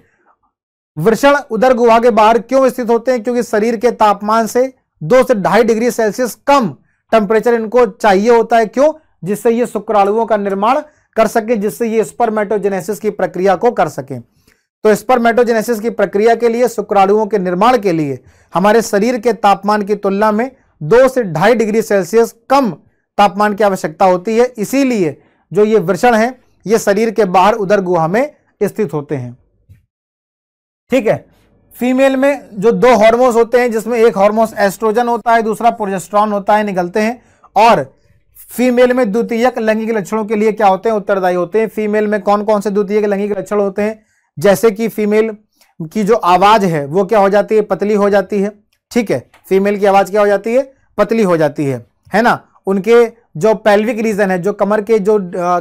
वृषण उदर गुहा के बाहर क्यों स्थित होते हैं? क्योंकि शरीर के तापमान से 2 से 2.5 डिग्री सेल्सियस कम टेम्परेचर इनको चाहिए होता है। क्यों? जिससे ये शुक्राणुओं का निर्माण कर सके, जिससे ये स्पर्मेटोजेनेसिस की प्रक्रिया को कर सके। तो स्पर्मेटोजेनेसिस की प्रक्रिया के लिए, शुक्राणुओं के निर्माण के लिए हमारे शरीर के तापमान की तुलना में 2 से 2.5 डिग्री सेल्सियस कम तापमान की आवश्यकता होती है। इसीलिए जो ये वृषण है ये शरीर के बाहर उदर गुहा में स्थित होते हैं। ठीक है। फीमेल में जो 2 हार्मोन्स होते हैं, जिसमें एक हार्मोन एस्ट्रोजन होता है, दूसरा प्रोजेस्टेरोन होता है, निकलते हैं। और फीमेल में द्वितीयक लैंगिक लक्षणों के लिए क्या होते हैं? उत्तरदायी होते हैं। फीमेल में कौन कौन से द्वितीयक लैंगिक लक्षण होते हैं? जैसे कि फीमेल की जो आवाज है वो क्या हो जाती है? पतली हो जाती है। ठीक है, फीमेल की आवाज क्या हो जाती है? पतली हो जाती है ना। उनके जो पेल्विक रीजन है, जो कमर के जो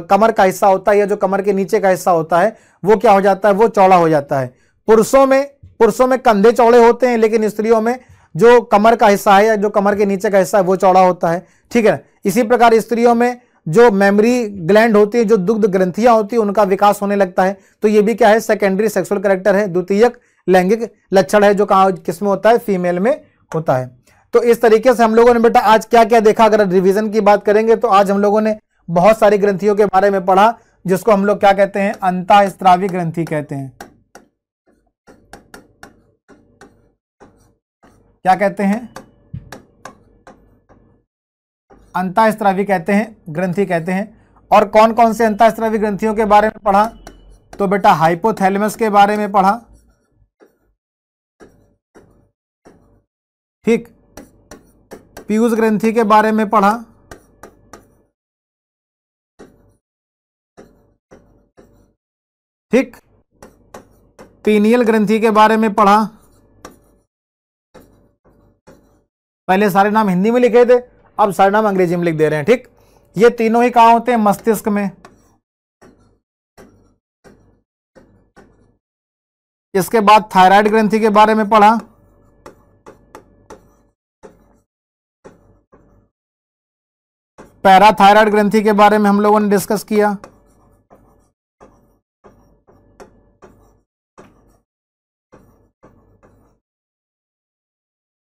कमर का हिस्सा होता है या जो कमर के नीचे का हिस्सा होता है वो क्या हो जाता है? वो चौड़ा हो जाता है। पुरुषों में कंधे चौड़े होते हैं, लेकिन स्त्रियों में जो कमर का हिस्सा है या जो कमर के नीचे का हिस्सा है वो चौड़ा होता है। ठीक है। इसी प्रकार स्त्रियों में जो मेमोरी ग्लैंड होती है, जो दुग्ध ग्रंथियां होती है, उनका विकास होने लगता है। तो ये भी क्या है? सेकेंडरी सेक्सुअल कैरेक्टर है, द्वितीयक लैंगिक लक्षण है, जो कहाँ किसमें होता है? फीमेल में होता है। तो इस तरीके से हम लोगों ने बेटा आज क्या क्या देखा? अगर रिवीजन की बात करेंगे तो आज हम लोगों ने बहुत सारी ग्रंथियों के बारे में पढ़ा, जिसको हम लोग क्या कहते हैं? अंतःस्रावी ग्रंथि कहते हैं। क्या कहते हैं? अंतःस्रावी कहते हैं, ग्रंथि कहते हैं। और कौन कौन से अंतःस्रावी ग्रंथियों के बारे में पढ़ा? तो बेटा हाइपोथैलेमस के बारे में पढ़ा। ठीक। पीयूष ग्रंथि के बारे में पढ़ा। ठीक। पीनियल ग्रंथि के बारे में पढ़ा। पहले सारे नाम हिंदी में लिखे थे, अब सारे नाम अंग्रेजी में लिख दे रहे हैं। ठीक। ये तीनों ही कहां होते हैं? मस्तिष्क में। इसके बाद थायराइड ग्रंथि के बारे में पढ़ा। पैराथायराइड ग्रंथि के बारे में हम लोगों ने डिस्कस किया।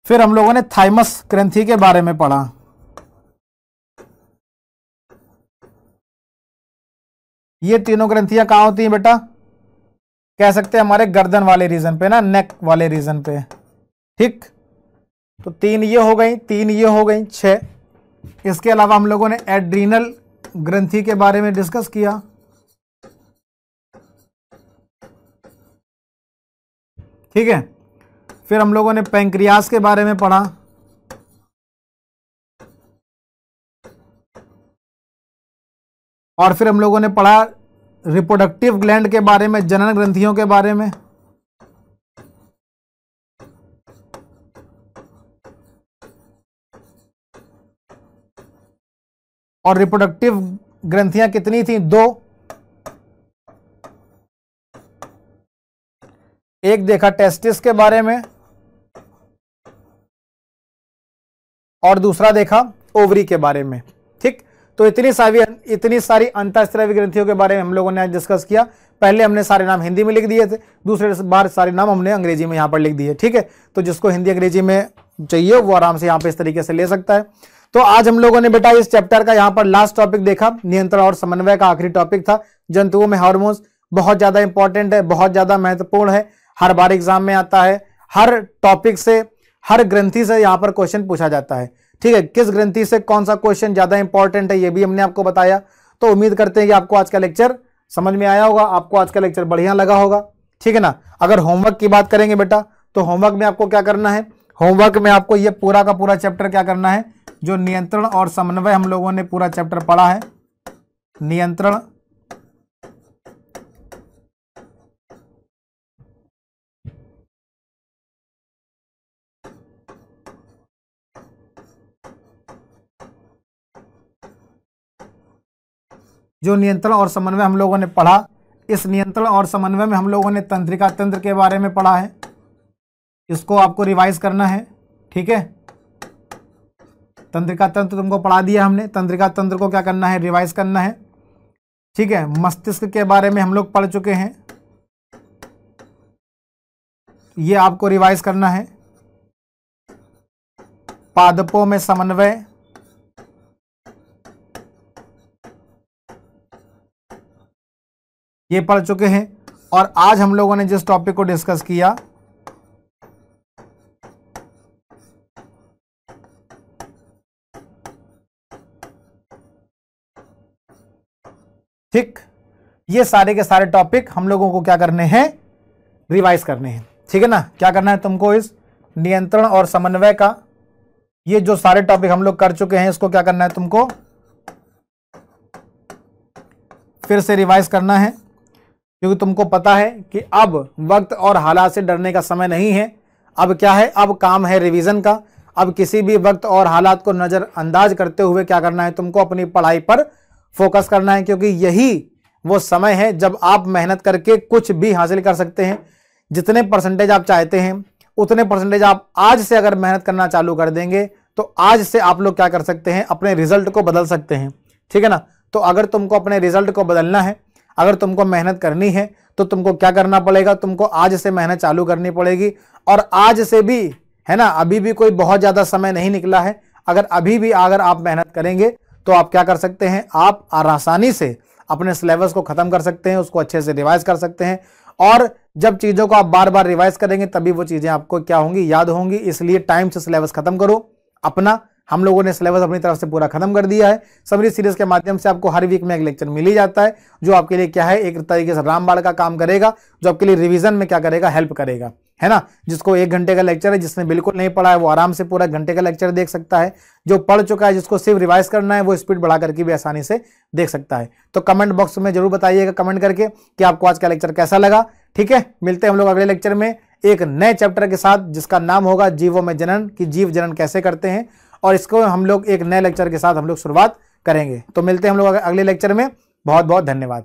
फिर हम लोगों ने थाइमस ग्रंथि के बारे में पढ़ा। ये तीनों ग्रंथियां कहां होती हैं बेटा? कह सकते हैं हमारे गर्दन वाले रीजन पे ना, नेक वाले रीजन पे। ठीक। तो 3 ये हो गई, 3 ये हो गई, 6। इसके अलावा हम लोगों ने एड्रीनल ग्रंथि के बारे में डिस्कस किया। ठीक है। फिर हम लोगों ने पैंक्रियास के बारे में पढ़ा। और फिर हम लोगों ने पढ़ा रिप्रोडक्टिव ग्लैंड के बारे में, जनन ग्रंथियों के बारे में। और रिप्रोडक्टिव ग्रंथियां कितनी थी? 2। एक देखा टेस्टिस के बारे में और दूसरा देखा ओवरी के बारे में। ठीक। तो इतनी सारी अंतःस्रावी ग्रंथियों के बारे में हम लोगों ने आज डिस्कस किया। पहले हमने सारे नाम हिंदी में लिख दिए थे, दूसरे बार सारे नाम हमने अंग्रेजी में यहाँ पर लिख दिए। ठीक है। तो जिसको हिंदी अंग्रेजी में चाहिए वो आराम से यहाँ पे इस तरीके से ले सकता है। तो आज हम लोगों ने बेटा इस चैप्टर का यहाँ पर लास्ट टॉपिक देखा, नियंत्रण और समन्वय का आखिरी टॉपिक था। जंतुओं में हार्मोन्स बहुत ज्यादा इंपॉर्टेंट है, बहुत ज्यादा महत्वपूर्ण है, हर बार एग्जाम में आता है। हर टॉपिक से, हर ग्रंथि से यहाँ पर क्वेश्चन पूछा जाता है। ठीक है। किस ग्रंथि से कौन सा क्वेश्चन ज्यादा इंपॉर्टेंट है ये भी हमने आपको बताया। तो उम्मीद करते हैं कि आपको आज का लेक्चर समझ में आया होगा, आपको आज का लेक्चर बढ़िया लगा होगा। ठीक है ना। अगर होमवर्क की बात करेंगे बेटा, तो होमवर्क में आपको क्या करना है? होमवर्क में आपको ये पूरा का पूरा चैप्टर क्या करना है? जो नियंत्रण और समन्वय हम लोगों ने पूरा चैप्टर पढ़ा है, नियंत्रण जो नियंत्रण और समन्वय हम लोगों ने पढ़ा, इस नियंत्रण और समन्वय में हम लोगों ने तंत्रिका तंत्र के बारे में पढ़ा है। इसको आपको रिवाइज करना है। ठीक है। तंत्रिका तंत्र तुमको पढ़ा दिया हमने, तंत्रिका तंत्र को क्या करना है? रिवाइज करना है। ठीक है, मस्तिष्क के बारे में हम लोग पढ़ चुके हैं, ये आपको रिवाइज करना है। पादपों में समन्वय, ये पढ़ चुके हैं। और आज हम लोगों ने जिस टॉपिक को डिस्कस किया, ठीक, ये सारे के सारे टॉपिक हम लोगों को क्या करने हैं, रिवाइज करने हैं। ठीक है ना, क्या करना है तुमको, इस नियंत्रण और समन्वय का ये जो सारे टॉपिक हम लोग कर चुके हैं, इसको क्या करना है तुमको फिर से रिवाइज करना है, क्योंकि तुमको पता है कि अब वक्त और हालात से डरने का समय नहीं है। अब क्या है, अब काम है रिवीजन का। अब किसी भी वक्त और हालात को नज़रअंदाज करते हुए क्या करना है तुमको, अपनी पढ़ाई पर फोकस करना है, क्योंकि यही वो समय है जब आप मेहनत करके कुछ भी हासिल कर सकते हैं। जितने परसेंटेज आप चाहते हैं उतने परसेंटेज आप आज से अगर मेहनत करना चालू कर देंगे तो आज से आप लोग क्या कर सकते हैं, अपने रिजल्ट को बदल सकते हैं। ठीक है ना, तो अगर तुमको अपने रिजल्ट को बदलना है, अगर तुमको मेहनत करनी है, तो तुमको क्या करना पड़ेगा, तुमको आज से मेहनत चालू करनी पड़ेगी। और आज से भी है ना, अभी भी कोई बहुत ज़्यादा समय नहीं निकला है। अगर अभी भी अगर आप मेहनत करेंगे तो आप क्या कर सकते हैं, आप आसानी से अपने सिलेबस को ख़त्म कर सकते हैं, उसको अच्छे से रिवाइज कर सकते हैं। और जब चीज़ों को आप बार बार रिवाइज करेंगे तभी वो चीज़ें आपको क्या होंगी, याद होंगी। इसलिए टाइम से सिलेबस खत्म करो अपना। हम लोगों ने सिलेबस अपनी तरफ से पूरा खत्म कर दिया है। समरी सीरीज के माध्यम से आपको हर वीक में एक लेक्चर मिल ही जाता है, जो आपके लिए क्या है, एक तरीके से रामबाण का काम करेगा, जो आपके लिए रिवीजन में क्या करेगा, हेल्प करेगा, है ना। जिसको 1 घंटे का लेक्चर है, जिसने बिल्कुल नहीं पढ़ा है वो आराम से पूरा 1 घंटे का लेक्चर देख सकता है। जो पढ़ चुका है, जिसको सिर्फ रिवाइज करना है, वो स्पीड बढ़ा करके भी आसानी से देख सकता है। तो कमेंट बॉक्स में जरूर बताइएगा कमेंट करके कि आपको आज का लेक्चर कैसा लगा। ठीक है, मिलते हैं हम लोग अगले लेक्चर में एक नए चैप्टर के साथ, जिसका नाम होगा जीवों में जनन, कि जीव जनन कैसे करते हैं। और इसको हम लोग एक नए लेक्चर के साथ हम लोग शुरुआत करेंगे। तो मिलते हैं हम लोग अगले लेक्चर में। बहुत बहुत धन्यवाद।